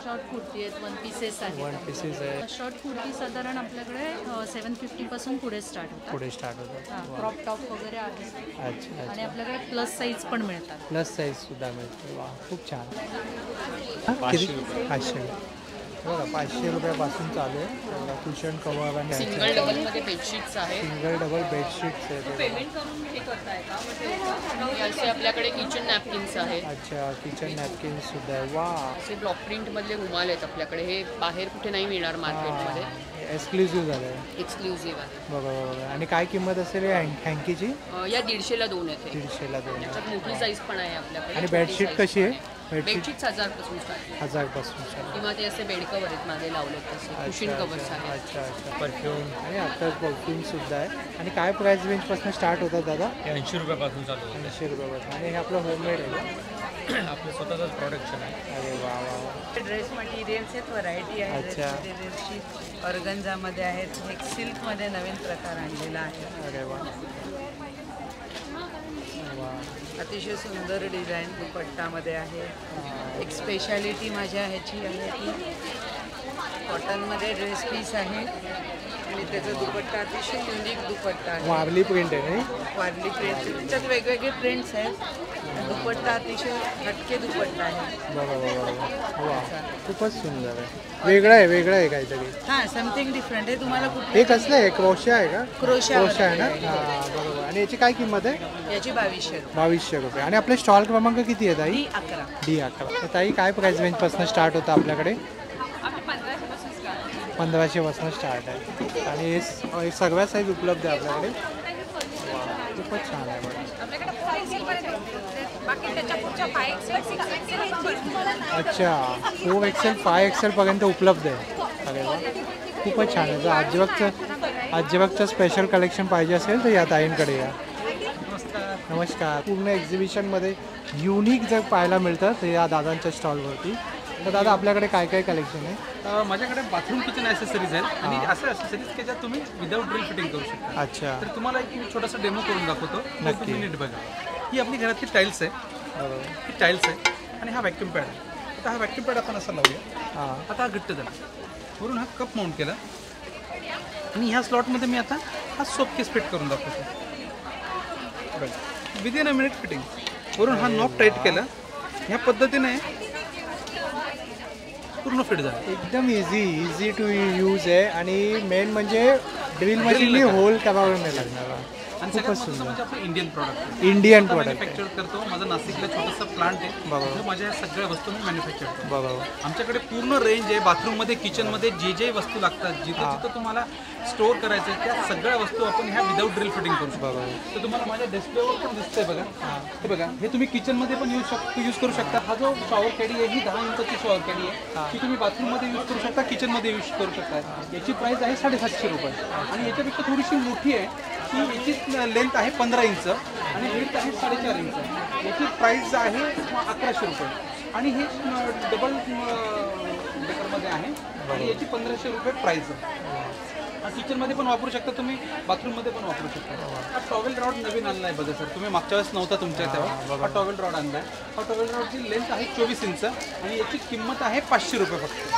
[SPEAKER 5] Short kurti आहेत, वन पीसेस आहेत.
[SPEAKER 1] वन पीसेस आहे.
[SPEAKER 5] शॉर्ट कुर्ती साधारण आपल्याकडे 750 पासून पुढे स्टार्ट होतात.
[SPEAKER 1] पुढे स्टार्ट होतं.
[SPEAKER 5] क्रॉप टॉप वगैरे आहे.
[SPEAKER 1] अच्छा
[SPEAKER 5] आणि
[SPEAKER 1] अच्छा.
[SPEAKER 5] आपल्याकडे प्लस साईज पण मिळतात.
[SPEAKER 1] प्लस साईजसुद्धा मिळते. वा, खूप छान. किती? 500. बघा, 500 रुपयापासून चालू आहे. बघा, कुशन कवर आणि
[SPEAKER 3] सिंगल डबलमध्ये बेडशीट्स आहेत.
[SPEAKER 1] सिंगल डबल बेडशीट्स आहे.
[SPEAKER 3] पेमेंट करून हे करताय का? म्हणजे असे आपल्याकडे किचन नॅपकिन्स आहेत.
[SPEAKER 1] अच्छा, किचन नॅपकिन्स सुद्धा आहे. वा,
[SPEAKER 3] असे ब्लॉक प्रिंटमधले रुमाल आहेत आपल्याकडे. हे बाहेर कुठे नाही मिळणार मार्केटमध्ये.
[SPEAKER 1] एक्सक्लुझिव्ह झालं आहे.
[SPEAKER 3] एक्सक्लुझिव्ह आहे.
[SPEAKER 1] बघा बघा. आणि काय किंमत असेल या हँकीची?
[SPEAKER 3] या 150ला 2 आहेत.
[SPEAKER 1] 150ला 2.
[SPEAKER 3] त्याच्यात मोठी साईज पण आहे आपल्याकडे.
[SPEAKER 1] आणि बेडशीट कशी आहे?
[SPEAKER 7] बेडशीट्स 1000 पासून स्टार्ट
[SPEAKER 1] 1000पासून
[SPEAKER 7] किंवा ते असे बेड कवर आहेत मागे लावलेत तसे कुशन कवर्स आहेत.
[SPEAKER 1] अच्छा अच्छा. परफ्यूम आणि आता परफ्यूम सुद्धा आहे. आणि काय प्राइस रेंजपासून स्टार्ट होतात दादा?
[SPEAKER 8] 80 रुपयापासून चालू होतं.
[SPEAKER 1] 80 रुपयापासून. आणि हे आपलं होममेड आहे
[SPEAKER 8] आपलं स्वतःचंच प्रोडक्शन आहे.
[SPEAKER 1] अरे वा वा.
[SPEAKER 3] ड्रेस मटेरियल्स आहेत, व्हरायटी आहे
[SPEAKER 1] अच्छा.
[SPEAKER 3] ड्रेस मटेरियल्सची. ऑर्गन्झामध्ये आहेत, एक सिल्कमध्ये नवीन प्रकार आणलेला आहे.
[SPEAKER 1] अरे वा वा.
[SPEAKER 3] अतिशय सुंदर डिझाईन दुपट्टामध्ये आहे. एक स्पेशालिटी माझ्या ह्याची आहे ती कॉटनमध्ये ड्रेस पीस आहे आणि त्याचा दुपट्टा अतिशय युनिक दुपट्टा आहे.
[SPEAKER 1] वारली प्रिंट आहे नाही?
[SPEAKER 3] वारली प्रिंट त्याच्यात वेगवेगळे प्रिंट्स आहेत. दुपट्टा अतिशय हटके दुपट्टा आहे.
[SPEAKER 1] बरोबर. वा खूपच सुंदर आहे. वेगळं आहे काहीतरी.
[SPEAKER 3] हां समथिंग डिफरंट आहे. तुम्हाला कुठे
[SPEAKER 1] हे कसलं आहे? क्रोशा आहे का?
[SPEAKER 3] क्रोशा
[SPEAKER 1] आहे ना? हां बरोबर. आणि याची काय किंमत आहे?
[SPEAKER 3] याची 2200 रुपये.
[SPEAKER 1] 2200 रुपये. आणि आपले स्टॉल क्रमांक किती आहे ताई?
[SPEAKER 3] D11.
[SPEAKER 1] D11. तर ताई काय प्राइस रेंजपासून स्टार्ट होतं आपल्याकडे?
[SPEAKER 2] आपले 1500 पासून स्टार्ट.
[SPEAKER 1] 1500पासून स्टार्ट आहे. आणि हे सगळ्या साईज उपलब्ध आहे आपल्याकडे. खूपच छान आहे बघा.
[SPEAKER 2] आपल्याकडे 4XL पर्यंत उपलब्ध आहेत. बाकी त्याच्या पुढच्या 5XL 6XL पण.
[SPEAKER 1] अच्छा 4XL 5XL पर्यंत उपलब्ध आहे. अरे वा खूपच छान आहे. जर अजिबागचं स्पेशल कलेक्शन पाहिजे असेल तर या ताईंकडे या. नमस्कार. पूर्ण एक्झिबिशनमध्ये युनिक जर पाहायला मिळतं तर या दादांच्या स्टॉलवरती. तर दादा आपल्याकडे काय काय कलेक्शन आहे?
[SPEAKER 8] माझ्याकडे बाथरूम किचन ॲसेसरीज आहेत आणि असं ॲसेसरीज की ज्यात तुम्ही विदाऊट ड्रिल फिटिंग करू शकता.
[SPEAKER 1] अच्छा.
[SPEAKER 8] तर तुम्हाला एक मी छोटासा डेमो करून दाखवतो.
[SPEAKER 1] नक्की.
[SPEAKER 8] तुम्ही नीट बघा. ही आपली घरातली टाईल्स आहे. ही टाईल्स आहे आणि हा व्हॅक्यूम पॅड आहे. आता हा व्हॅक्यूम पॅड आपण असा लावूया.
[SPEAKER 1] हां.
[SPEAKER 8] आता हा घट्ट झाला. वरून हा कप माउंट केला आणि ह्या स्लॉटमध्ये मी आता हा सोप केस फिट करून दाखवतो. Within a minute fitting. वरून हा नॉब टाईट केला. ह्या पद्धतीने पूर्ण फिट झालं.
[SPEAKER 1] एकदम इझी टू यूज आहे. आणि मेन म्हणजे ड्रिल मशीननी होल करावं नाही लागणार.
[SPEAKER 8] आणि सगळ्यात महत्त्वाचं म्हणजे आपलं Indian product.
[SPEAKER 1] Indian product
[SPEAKER 8] manufacture करतो. माझा नाशिकला छोटासा प्लांट आहे.
[SPEAKER 1] बरोबर.
[SPEAKER 8] माझ्या सगळ्या वस्तू मी मॅन्युफॅक्चर करतो.
[SPEAKER 1] बरोबर.
[SPEAKER 8] आमच्याकडे पूर्ण रेंज आहे. बाथरूममध्ये किचनमध्ये जे वस्तू लागतात जिथं जिथं तुम्हाला स्टोअर करायचं आहे त्या सगळ्या वस्तू आपण ह्या विदाऊट ड्रिल फिटिंग करू शकतो. तर तुम्हाला माझ्या डिस्प्लेवर पण दिसतंय बघा. हे बघा हे तुम्ही किचनमध्ये पण यूज करू शकता. हा जो शॉवर कॅडी आहे ही 10 इंचाची शॉवर कॅडी आहे. ती तुम्ही बाथरूममध्ये यूज करू शकता, किचनमध्ये यूज करू शकता. याची प्राईस आहे 750 रुपये. आणि याच्यापेक्षा थोडीशी मोठी आहे. ही याची लेंथ आहे 15 इंच आणि विड्थ आहे 4.5 इंच. याची प्राईस आहे 1100 रुपये. आणि हे डबल डेकरमध्ये आहे आणि याची 1500 रुपये प्राईस आहे. हा किचनमध्ये पण वापरू शकता तुम्ही, बाथरूममध्ये पण वापरू शकता. हा टॉवेल रॉड नवीन आणला आहे बघा सर. तुम्ही मागच्या वेळेस नव्हता तुमच्या तेव्हा. हा टॉवेल रॉड आणला आहे. हा टॉवेल रॉडची लेंथ आहे 24 इंच आणि याची किंमत आहे 500 रुपये फक्त.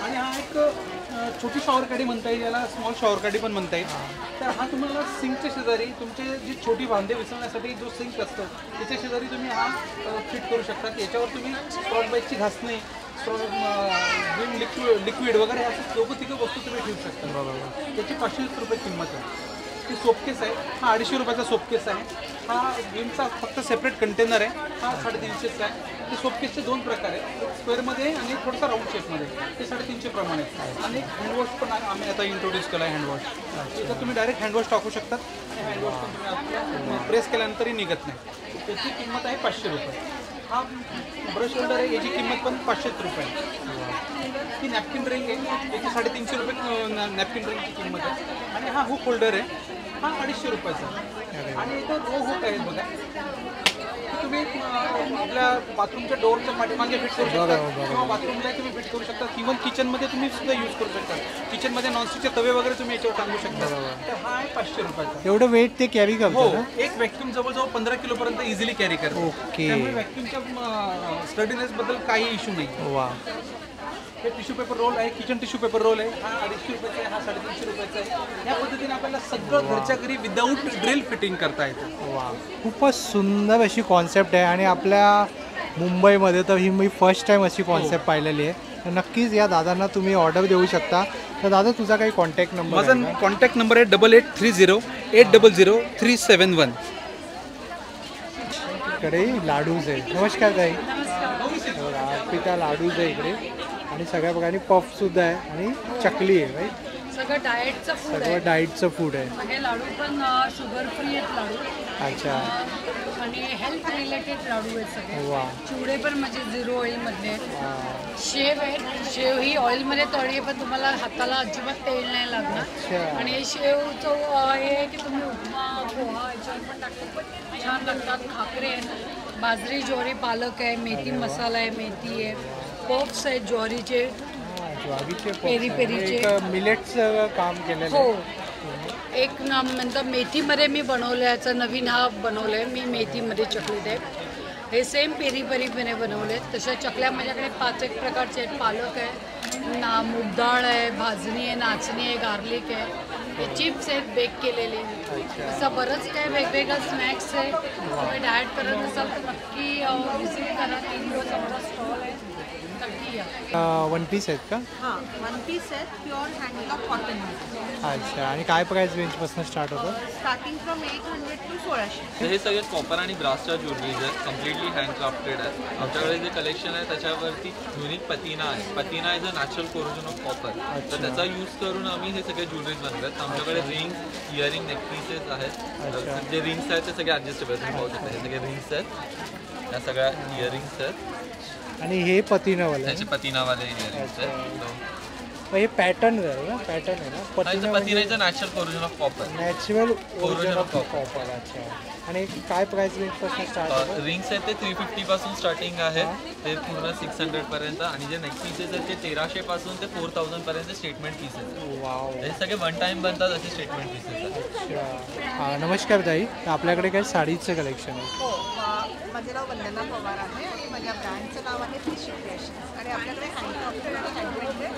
[SPEAKER 8] आणि हा एक छोटी शॉवर काडी म्हणता येईल, याला स्मॉल शॉवर काडी पण म्हणता येईल. तर हा तुम्हाला सिंकच्या शेजारी तुमचे जी छोटी भांडे विसरण्यासाठी जो सिंक असतो त्याच्या शेजारी तुम्ही हा फिट करू शकता. याच्यावर तुम्ही स्क्रॉच बाईकची घासणे, विम लिक्विड वगैरे असं दोघं तिघं वस्तू तुम्ही ठेवू शकता. बरोबर. त्याची 500 रुपये किंमत आहे. ती सोपकेस आहे. हा 250 रुपयाचा सोपकेस आहे. हा विमचा फक्त सेपरेट कंटेनर आहे. हा 350चा आहे. ते सोपकेसचे 2 प्रकार आहेत, स्क्वेअरमध्ये आणि थोडासा राऊंड शेपमध्ये. ते 350 प्रमाणे आहेत. आणि हँडवॉश पण आम्ही आता इंट्रोड्यूस केला आहे. हँडवॉश त्याच्यात तुम्ही डायरेक्ट हँडवॉश टाकू शकतात आणि हँडवॉश पण तुम्ही प्रेस केल्यानंतरही निघत नाही. त्याची किंमत आहे 500 रुपये. हा ब्रश होल्डर आहे. याची किंमत पण 500 रुपये. ही नॅपकिन रिंग आहे. याची 350 रुपये नॅपकिन रिंगची किंमत आहे. आणि हा हुक होल्डर आहे. हा 250 रुपयाचा. आणि इथं 2 हुक आहेत बघा. तुम्ही आपल्या बाथरूमच्या डोअरच्या पाठीमागे फिट करू शकता किंवा बाथरूमला तुम्ही फिट करू शकता. इव्हन किचनमध्ये तुम्ही सुद्धा यूज करू शकता. किचनमध्ये नॉनस्टिकचे तवे वगैरे तुम्ही याच्यावर टांगू शकता. तर हा आहे 500 रुपयाचा.
[SPEAKER 1] एवढं वेट ते कॅरी करतो?
[SPEAKER 8] हो. एक व्हॅक्यूम जवळजवळ 15 किलोपर्यंत इझिली कॅरी करतो.
[SPEAKER 1] ओके.
[SPEAKER 8] त्यामुळे व्हॅक्यूमच्या स्टडीनेसबद्दल काही इश्यू नाही.
[SPEAKER 1] वा.
[SPEAKER 8] हे टिश्यू पेपर रोल आहे. किचन टिश्यू पेपर रोल आहे. हा 250 रुपयाचा आहे. हा 350 रुपयाचा आहे. या पद्धतीने आपल्याला सगळं घरच्या घरी विदाऊट ड्रिल फिटिंग करता येतं.
[SPEAKER 1] वा. खूपच सुंदर अशी कॉन्सेप्ट आहे. आणि आपल्या मुंबईमध्ये तर ही मी फर्स्ट टाईम अशी कॉन्सेप्ट पाहिलेली आहे. तर नक्कीच या दादांना तुम्ही ऑर्डर देऊ शकता. तर दादा तुझा काही कॉन्टॅक्ट नंबर?
[SPEAKER 8] माझा कॉन्टॅक्ट नंबर आहे 8830-800-371.
[SPEAKER 1] इकडे लाडूज आहे. नमस्कार ताई. अर्पिता लाडूज आहे इकडे. आणि सगळ्या प्रकारे पफसुद्धा आहे आणि चकली आहे राईट.
[SPEAKER 9] सगळं डाएटचं फूड आहे.
[SPEAKER 1] सगळं डाएटचं फूड आहे.
[SPEAKER 9] हे लाडू पण शुगर फ्री आहेत लाडू.
[SPEAKER 1] अच्छा.
[SPEAKER 9] आणि हेल्थ रिलेटेड लाडू आहेत सगळे.
[SPEAKER 1] वा.
[SPEAKER 9] चिवडे पण म्हणजे 0 ऑइलमधले आहेत. शेव आहेत. शेव ही ऑइलमध्ये तळली आहे पण तुम्हाला हाताला अजिबात तेल नाही लागणार. आणि हे शेवचं हे आहे की तुम्ही उपमा पोहा याच्यावर पण टाकले पण छान लागतात. खाकरे आहेत, बाजरी ज्वारी पालक आहे, मेथी मसाला आहे, मेथी आहे, पफ्स आहेत ज्वारीचे,
[SPEAKER 1] ज्वारीचे
[SPEAKER 9] पेरी पेरीचे.
[SPEAKER 1] मिलेटचं काम केलेलं
[SPEAKER 9] हो.
[SPEAKER 1] आहे.
[SPEAKER 9] एक नंतर मेथीमध्ये मी बनवलं आहे. याचा नवीन हा बनवलं आहे मी मेथीमध्ये चकली टाईप. हे सेम पेरी पेरीमध्ये बनवले आहेत. तशा चकल्या माझ्याकडे 5 प्रकारचे आहेत. पालक आहे, मूग डाळ आहे, भाजणी आहे, नाचणी आहे, गार्लिक आहे. हे चिप्स आहेत बेक केलेले. असं बरंच काय वेगवेगळं स्नॅक्स आहे. तुम्ही डाएट करत असाल तर नक्की विजिट करा. 3 दिवस आमचा स्टॉल आहे, नक्की या.
[SPEAKER 1] वन पीस आहेत का?
[SPEAKER 7] हां, 1 पीस आहेत प्युअर हँडलॉक कॉटन.
[SPEAKER 1] अच्छा. आणि काय प्राइस रेंजपासून स्टार्ट होतं?
[SPEAKER 7] Starting from 800 to 1600.
[SPEAKER 10] तर हे सगळे कॉपर आणि ब्रासच्या ज्वेलरीज आहेत. कम्प्लिटली हँडक्राफ्टेड आहे. आमच्याकडे जे कलेक्शन आहे त्याच्यावरती युनिक पतिना आहे. Patina is a natural corrosion of copper. तर त्याचा यूज करून आम्ही हे सगळे ज्वेलरीज बनवतात. आमच्याकडे रिंग इयरिंग नेकपीसेस आहेत. जे रिंग्स आहेत ते सगळे ॲडजस्टेबल तुम्ही पाहू शकता. हे सगळे रिंग्स आहेत, या सगळ्या इयरिंग्स आहेत.
[SPEAKER 1] आणि हे पतिनावाले
[SPEAKER 10] त्याचे पतिनावाले इयरिंग्स आहेत.
[SPEAKER 1] हे पॅटर्न आहे ना? पॅटर्न आहे ना?
[SPEAKER 10] Patina is a natural corrosion of copper.
[SPEAKER 1] Natural origin of copper. अच्छा. आणि काय प्राइस रेंजपासून स्टार्ट होतं?
[SPEAKER 10] रिंग्स आहेत ते 350 पासून स्टार्टिंग आहे. ते पूर्ण 600 पर्यंत. आणि जे नेक पीसेस आहेत ते 1300 पासून ते 4000 पर्यंत स्टेटमेंट पीसेस.
[SPEAKER 1] वाव.
[SPEAKER 10] हे सगळे 1 टाइम बनतात असे स्टेटमेंट पीसेस आहेत.
[SPEAKER 1] अच्छा. नमस्कार ताई. आपल्याकडे काय साडीचं कलेक्शन आहे?
[SPEAKER 7] हो, माझं नाव वंदना पवार आहे आणि माझ्या ब्रँडचं नाव आहे फिशी क्रिएशन्स. आणि आपल्याकडे हँडक्राफ्टेड आणि हँडमेड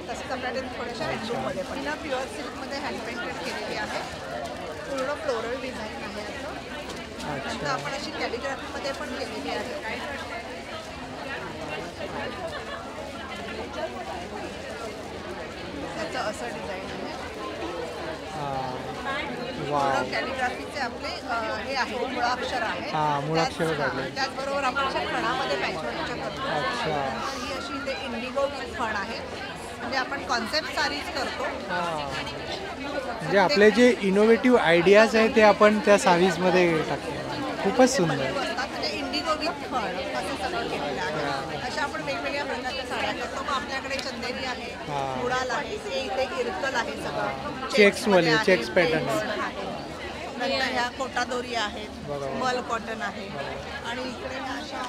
[SPEAKER 7] तसंच आपल्याकडे थोड्याशा हँडलूममध्ये पण ना प्युअर सिल्कमध्ये हँडपेंटेड केलेली आहे. पूर्ण फ्लोरल डिझाईन आहे असं. नंतर आपण अशी कॅलिग्राफीमध्ये पण केलेली आहे. त्याचं असं डिझाईन आहे. कॅलिग्राफीचे आपले हे आहे मुळाक्षर आहे.
[SPEAKER 1] मुळाक्षर.
[SPEAKER 7] त्याचबरोबर आपण अशा खणामध्ये पॅचवर्कच्या करतो. ही अशी ते इंडिगो विथ खण आहे. म्हणजे आपण कॉन्सेप्ट सारीज करतो.
[SPEAKER 1] म्हणजे आपले जे इनोव्हेटिव्ह आयडियाज आहेत ते आपण त्या साडीजमध्ये टाकतो. खूपच सुंदर.
[SPEAKER 7] म्हणजे इंडिगो विथ खण असं सगळं केलेलं आहे. अशा आपण वेगवेगळ्या प्रकारच्या साड्या करतो. मग आपल्याकडे चंदेरी आहे, मुडाल आहे, इथे इरकल आहे, सगळं
[SPEAKER 1] चेक्सवाले चेक्स पॅटर्न आहे.
[SPEAKER 7] नंतर ह्या कोटा दोरी आहेत, मल कॉटन आहे. आणि इकडे अशा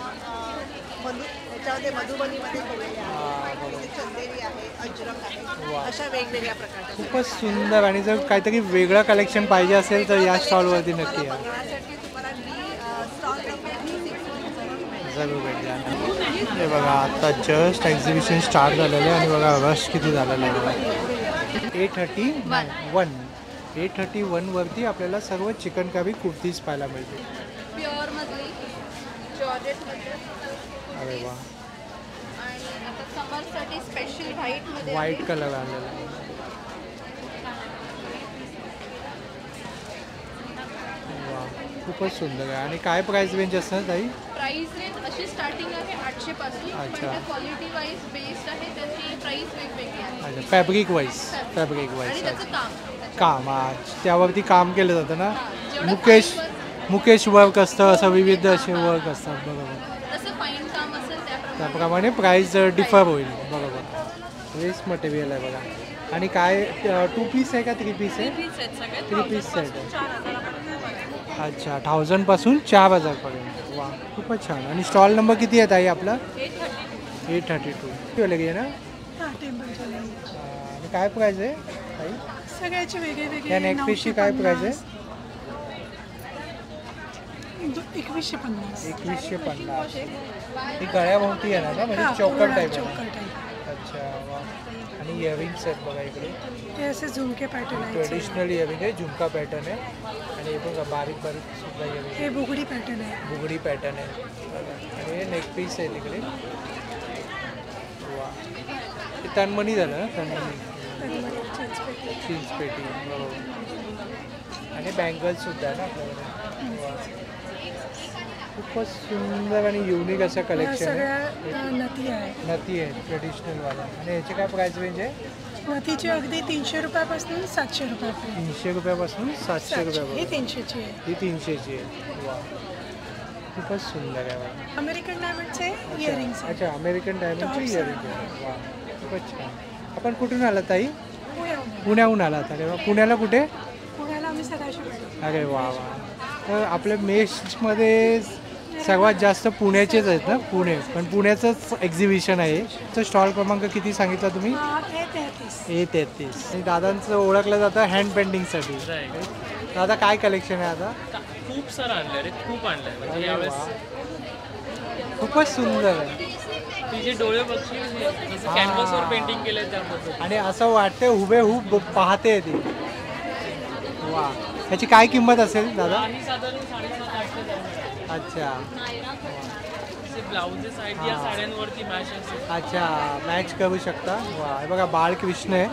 [SPEAKER 7] त्याच्यामध्ये मधुबनीमध्ये केलेल्या आहेत. चंदेरी आहे, अजरक आहे. अशा वेगवेगळ्या प्रकारच्या.
[SPEAKER 1] खूपच सुंदर. आणि जर काहीतरी वेगळं कलेक्शन पाहिजे असेल तर या स्टॉलवरती नक्की या. जरूर भेट द्या. हे बघा आता जस्ट एक्झिबिशन स्टार्ट झालेलं आहे. आणि बघा रश किती झालेलं आहे बघा. 831 वरती आपल्याला सर्व चिकनकारी कुर्तीज पाहायला मिळते.
[SPEAKER 2] प्युअर मधली जॉर्जेट मध्ये.
[SPEAKER 1] अरे वा.
[SPEAKER 2] आणि आता समरसाठी स्पेशल व्हाईट मध्ये
[SPEAKER 1] व्हाईट कलर आलेला आहे. वा, खूपच सुंदर आहे. आणि काय प्राइस रेंज असणार ताई?
[SPEAKER 2] प्राइस रेंज अशी स्टार्टिंग आहे 800 पासून. पण क्वालिटी वाईज बेस्ड आहे, त्याची प्राइस वेगवेगळी आहे.
[SPEAKER 1] अच्छा. Fabric wise.
[SPEAKER 2] आणि त्याचं
[SPEAKER 1] काम त्यावरती काम केलं जातं ना. मुकेश वर्क असतं, असं विविध असे वर्क असतात. बरोबर.
[SPEAKER 2] तसं फाईन काम असेल
[SPEAKER 1] त्याप्रमाणे प्राइस डिफर होईल. बरोबर. वेस्ट मटेरियल आहे बघा. आणि काय 2 पीस आहे का 3 पीस आहे? 3 पीस सेट आहे. अच्छा. 1000 पासून 4000 पर्यंत. वा, खूपच छान. आणि स्टॉल नंबर किती आहे ताई आपला? 832. किती लगे ना? आणि काय प्राइस आहे ताई?
[SPEAKER 9] सगळ्याचे वेगळे
[SPEAKER 1] या नेक पीसची काय प्राइस आहे?
[SPEAKER 9] 2150.
[SPEAKER 1] 2150. ही गळ्याभोवती आहे ना? म्हणजे चौकट टाईप आहे. अच्छा. वा. आणि इयरिंग्स आहेत बघा इकडे.
[SPEAKER 9] हे असे झुमके पॅटर्न आहे.
[SPEAKER 1] ट्रेडिशनल इयरिंग आहे, झुमका पॅटर्न आहे. आणि हे बघा बारीक बारीक सुद्धा इयरिंग.
[SPEAKER 9] हे बुगडी पॅटर्न आहे.
[SPEAKER 1] बुगडी पॅटर्न आहे. आणि हे नेक पीस आहे तिकडे. वा. हे तनमणी झालं ना? तनमणी चीज पेटी. बरोबर. आणि बँगल्स सुद्धा आहे ना आपल्याकडे. खूपच सुंदर आणि युनिक असं कलेक्शन आहे.
[SPEAKER 5] सगळ्या नथी आहे.
[SPEAKER 1] नथी आहे ट्रेडिशनलवाला. आणि याची काय प्राइस रेंज आहे?
[SPEAKER 5] नथीची अगदी 300 रुपयापासून 700 रुपयापर्यंत.
[SPEAKER 1] 300 रुपयापासून 700
[SPEAKER 5] ही
[SPEAKER 1] रुपयापर्यंत.
[SPEAKER 5] 300ची आहे.
[SPEAKER 1] ही 300ची आहे. वा, खूपच सुंदर आहे बघा.
[SPEAKER 5] अमेरिकन डायमंडचे इयरिंग्स.
[SPEAKER 1] अच्छा, अमेरिकन डायमंडचे इयरिंग आहे. वा, खूपच छान. आपण कुठून आलात ताई? पुण्याहून आलात. अरे वा, पुण्याला कुठे?
[SPEAKER 5] पुण्याला आम्ही सदाशिव.
[SPEAKER 1] अरे वा वा. तर आपल्या मेषमध्ये सर्वात जास्त पुण्याचेच आहेत ना? पुणे, पण पुण्याचंच एक्झिबिशन आहे. तर स्टॉल क्रमांक किती सांगितला तुम्ही? A33. आणि दादांचं ओळखलं जातं हँड पेंटिंगसाठी. दादा काय कलेक्शन आहे आता?
[SPEAKER 11] खूप सारं आणलंय रे, खूप आणलंय. म्हणजे यावेळेस
[SPEAKER 1] खूपच सुंदर आहे.
[SPEAKER 11] तिचे डोळे बघशील जसं कॅनव्हासवर पेंटिंग केलंय त्याबद्दल.
[SPEAKER 1] आणि असं वाटतंय हुबेहूब पाहते ती. वा, याची काय किंमत असेल दादा?
[SPEAKER 11] आणि साधारण 7,500-8,000.
[SPEAKER 1] अच्छा,
[SPEAKER 11] ब्लाउजेस आहेत या साड्यांवरती मॅच असेल.
[SPEAKER 1] अच्छा, मॅच करू शकता. वा, हे बघा बाळकृष्ण आहे.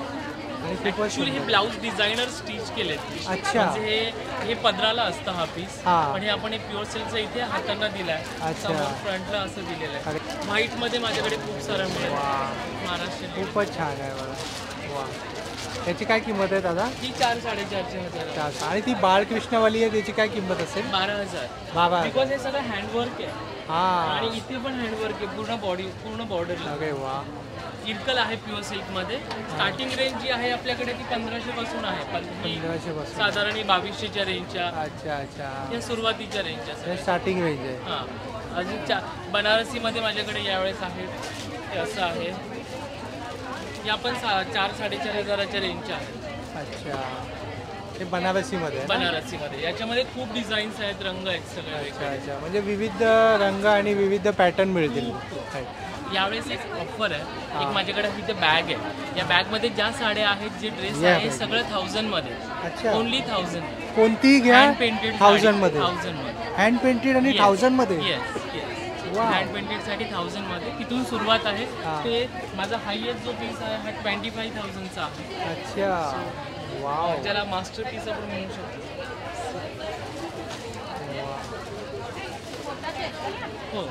[SPEAKER 1] आणि खूपच
[SPEAKER 11] ऍक्च्युली हे ब्लाऊज डिझायनर स्टिच केलेत.
[SPEAKER 1] अच्छा.
[SPEAKER 11] म्हणजे हे पदराला असतं हा पीस,
[SPEAKER 1] हां.
[SPEAKER 11] पण हे आपण एक प्युअर सिल्कचं इथे हातांना दिलाय.
[SPEAKER 1] अच्छा.
[SPEAKER 11] फ्रंटला असं दिलेलं आहे. व्हाईट मध्ये माझ्याकडे खूप सारं मिळेल. महाराष्ट्र
[SPEAKER 1] खूपच छान आहे बघा. वा, त्याची काय किंमत आहे दादा?
[SPEAKER 11] ही 4-4.5
[SPEAKER 1] आणि ती बाळकृष्णवाली आहे त्याची काय किंमत असेल?
[SPEAKER 11] 12,000.
[SPEAKER 1] बाबा,
[SPEAKER 11] बिकॉज हे सगळं हँडवर्क आहे.
[SPEAKER 1] हां.
[SPEAKER 11] आणि इथे पण हँडवर्क आहे पूर्ण बॉर्डर.
[SPEAKER 1] अरे वा.
[SPEAKER 11] इरकल आहे प्युअर सिल्क मध्ये. स्टार्टिंग रेंज जी आहे आपल्याकडे ती 1500 पासून आहे.
[SPEAKER 1] 1500 पासून.
[SPEAKER 11] साधारण 2200च्या रेंजच्या.
[SPEAKER 1] अच्छा अच्छा.
[SPEAKER 11] या सुरुवातीच्या रेंजच्या
[SPEAKER 1] स्टार्टिंग रेंज आहे.
[SPEAKER 11] हां. अजून बनारसी मध्ये माझ्याकडे यावेळेस आहे ते असं आहे. या पण 4-4,500च्या रेंजच्या आहेत.
[SPEAKER 1] अच्छा, हे बनारसीमध्ये.
[SPEAKER 11] बनारसीमध्ये याच्यामध्ये खूप डिझाईन्स आहेत, रंग आहेत सगळे.
[SPEAKER 1] अच्छा अच्छा, म्हणजे विविध रंग आणि विविध पॅटर्न मिळतील.
[SPEAKER 11] यावेळेस एक ऑफर आहे. एक माझ्याकडे इथे बॅग आहे. या बॅगमध्ये ज्या साड्या आहेत, जे ड्रेस आहे, सगळं 1000 मध्ये.
[SPEAKER 1] अच्छा,
[SPEAKER 11] ओनली 1000.
[SPEAKER 1] कोणती घ्या?
[SPEAKER 11] हँड पेंटेड
[SPEAKER 1] 1000 मध्ये.
[SPEAKER 11] 1000 मध्ये.
[SPEAKER 1] हँड पेंटेड आणि 1000 मध्ये.
[SPEAKER 11] येस. हँड पेंटेड साठी 1000 मध्ये तिथून सुरुवात आहे. ते माझा हायएस्ट जो पीस आहे हा 25,000चा आहे.
[SPEAKER 1] अच्छा, वाव.
[SPEAKER 11] ज्याला मास्टर पीस आपण म्हणू शकतो. हो,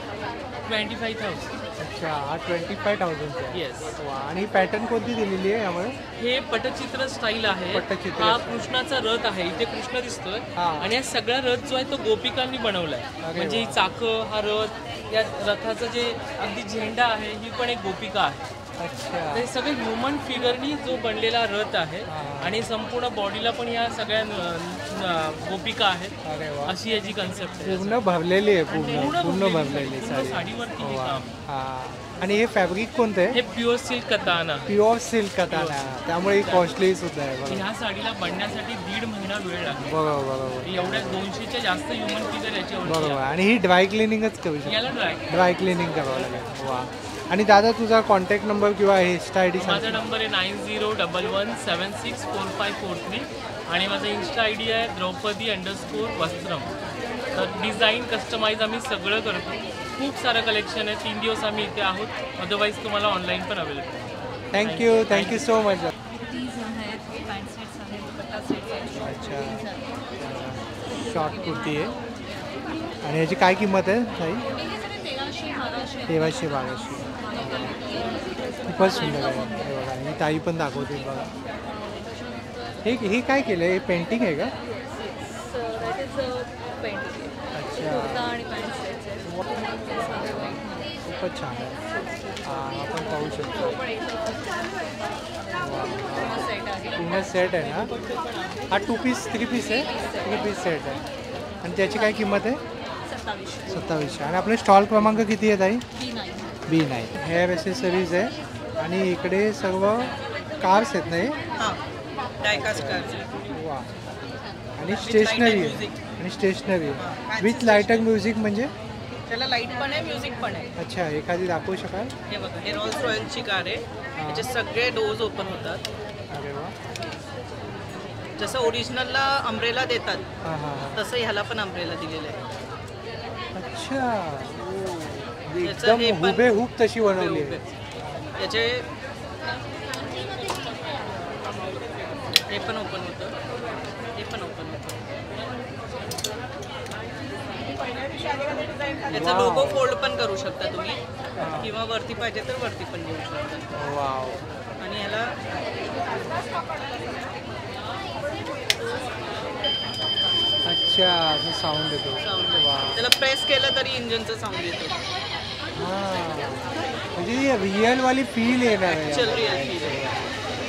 [SPEAKER 11] 25,000.
[SPEAKER 1] अच्छा, हा 25,000.
[SPEAKER 11] येस.
[SPEAKER 1] आणि पॅटर्न कोणती दिलेली आहे यामध्ये?
[SPEAKER 11] हे पटचित्र स्टाईल आहे.
[SPEAKER 1] पटचित्र.
[SPEAKER 11] हा कृष्णाचा रथ आहे. इथे कृष्ण दिसतोय आणि हा सगळा रथ जो आहे तो गोपिकांनी बनवलाय. म्हणजे ही चाकं, हा रथ, या रथाचं जे अगदी झेंडा आहे ही पण एक गोपिका आहे.
[SPEAKER 1] अच्छा.
[SPEAKER 11] हे सगळे ह्युमन फिगरनी जो बनलेला रथ आहे. आणि संपूर्ण बॉडीला पण या सगळ्या गोपिका आहेत. अशी याची कन्सेप्ट आहे.
[SPEAKER 1] पूर्ण भरलेली आहे. पूर्ण भरलेली
[SPEAKER 11] साडीवरती.
[SPEAKER 1] आणि हे फॅब्रिक कोणतं आहे?
[SPEAKER 11] हे प्युअर सिल्क कताना.
[SPEAKER 1] प्युअर सिल्क कताना, त्यामुळे कॉस्टली सुद्धा आहे.
[SPEAKER 11] ह्या साडीला बनण्यासाठी 1.5 महिना वेळ लागतो.
[SPEAKER 1] बरोबर.
[SPEAKER 11] एवढ्या 200च्या जास्त ह्युमन फिगर याच्यावर.
[SPEAKER 1] बरोबर. आणि ही ड्राय क्लिनिंगच करू शकतो.
[SPEAKER 11] याला
[SPEAKER 1] ड्राय क्लिनिंग करावं लागेल. वा. आणि दादा तुझा कॉन्टॅक्ट नंबर किंवा इन्स्टा आय डी?
[SPEAKER 11] माझा नंबर आहे 9011764543. आणि माझा इन्स्टा आय डी आहे द्रौपदी_वस्त्रम. तर डिझाईन कस्टमाइज आम्ही सगळं करतो. खूप सारं कलेक्शन आहे. 3 दिवस आम्ही इथे आहोत. अदरवाईज तुम्हाला ऑनलाईन पण अवेलेबल.
[SPEAKER 1] Thank you so much. अच्छा, शॉर्ट कुर्ती आहे. आणि याची काय किंमत आहे ताई? 1300-1200. खूपच सुंदर आहे. बघा, ही ताई पण दाखवते बघा. हे काय केलं आहे? हे पेंटिंग आहे का? अच्छा, खूपच छान आहे. आपण पाहू शकतो. पूर्ण सेट आहे ना? हा 2 पीस 3 पीस आहे? 3 पीस सेट आहे. आणि त्याची काय किंमत आहे? 2700. आणि आपले स्टॉल क्रमांक किती आहे ताई? B9. हेअर ॲसेसरीज आहे. आणि इकडे सर्व कार्स आहेत ना?
[SPEAKER 7] डायकास्ट कार्स.
[SPEAKER 1] वा. आणि स्टेशनरी आहे. आणि स्टेशनरी आहे विथ लाईट अँड म्युझिक. म्हणजे
[SPEAKER 7] त्याला लाईट पण आहे, म्युझिक पण आहे.
[SPEAKER 1] अच्छा, एखादी दाखवू शकाल?
[SPEAKER 7] हे बघा, हे रोल्स रॉयलची कार आहे. त्याचे सगळे डोर्स ओपन होतात.
[SPEAKER 1] अरे वा.
[SPEAKER 7] जसं ओरिजिनलला अम्ब्रेला देतात तसं ह्याला पण अम्ब्रेला दिलेलं आहे.
[SPEAKER 1] अच्छा, एकदम हुबेहूब तशी बनवली आहे.
[SPEAKER 7] याचे हे पण ओपन होतं, हे पण ओपन होतं.
[SPEAKER 3] याचा लोगो फोल्ड पण करू शकता तुम्ही किंवा वरती पाहिजे तर वरती पण घेऊ शकता.
[SPEAKER 1] वाव.
[SPEAKER 3] आणि याला
[SPEAKER 1] अच्छा असं साऊंड येतो.
[SPEAKER 3] त्याला प्रेस केलं तरी इंजिनचं साऊंड येतो.
[SPEAKER 1] म्हणजे रिअल वाली फील येणार आहे.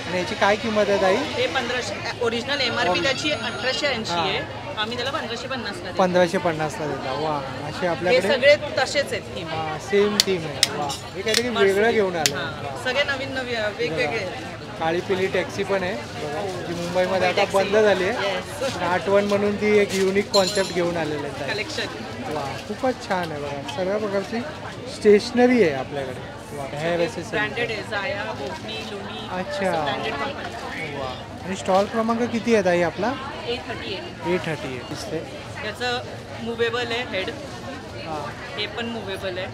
[SPEAKER 1] आणि याची काय किंमत आहे ताई?
[SPEAKER 3] हे 1500 ओरिजिनल MRP त्याची 1880 आहे. आम्ही त्याला 1550
[SPEAKER 1] 1550 ला देता. वा. असे
[SPEAKER 3] हे
[SPEAKER 1] आपल्याकडे
[SPEAKER 3] सगळे तसेच आहेत थीम.
[SPEAKER 1] सेम थीम आहे. वा. हे काहीतरी वेगळं घेऊन आलं.
[SPEAKER 3] सगळे नवीन नवीन वेगवेगळे
[SPEAKER 1] काळी पिली टॅक्सी पण आहे बघा, जी मुंबईमध्ये आता बंद झाली आहे. आठवण म्हणून ती एक युनिक कॉन्सेप्ट घेऊन आलेलं आहे
[SPEAKER 3] कलेक्शन.
[SPEAKER 1] वा खूपच छान आहे बघा. सगळ्या प्रकारची स्टेशनरी आहे आपल्याकडे. हेअर एसेसरी
[SPEAKER 3] ब्रँडेड आहे. जाया, बोकनी, लुनी.
[SPEAKER 1] अच्छा.
[SPEAKER 3] Branded company.
[SPEAKER 1] वा. आणि स्टॉल क्रमांक किती आहे ताई आपला?
[SPEAKER 3] 830 आहे.
[SPEAKER 1] 830 आहे. दिसते.
[SPEAKER 3] याचं मुवेबल आहे हेड.
[SPEAKER 1] हां.
[SPEAKER 3] हे पण मुवेबल आहे.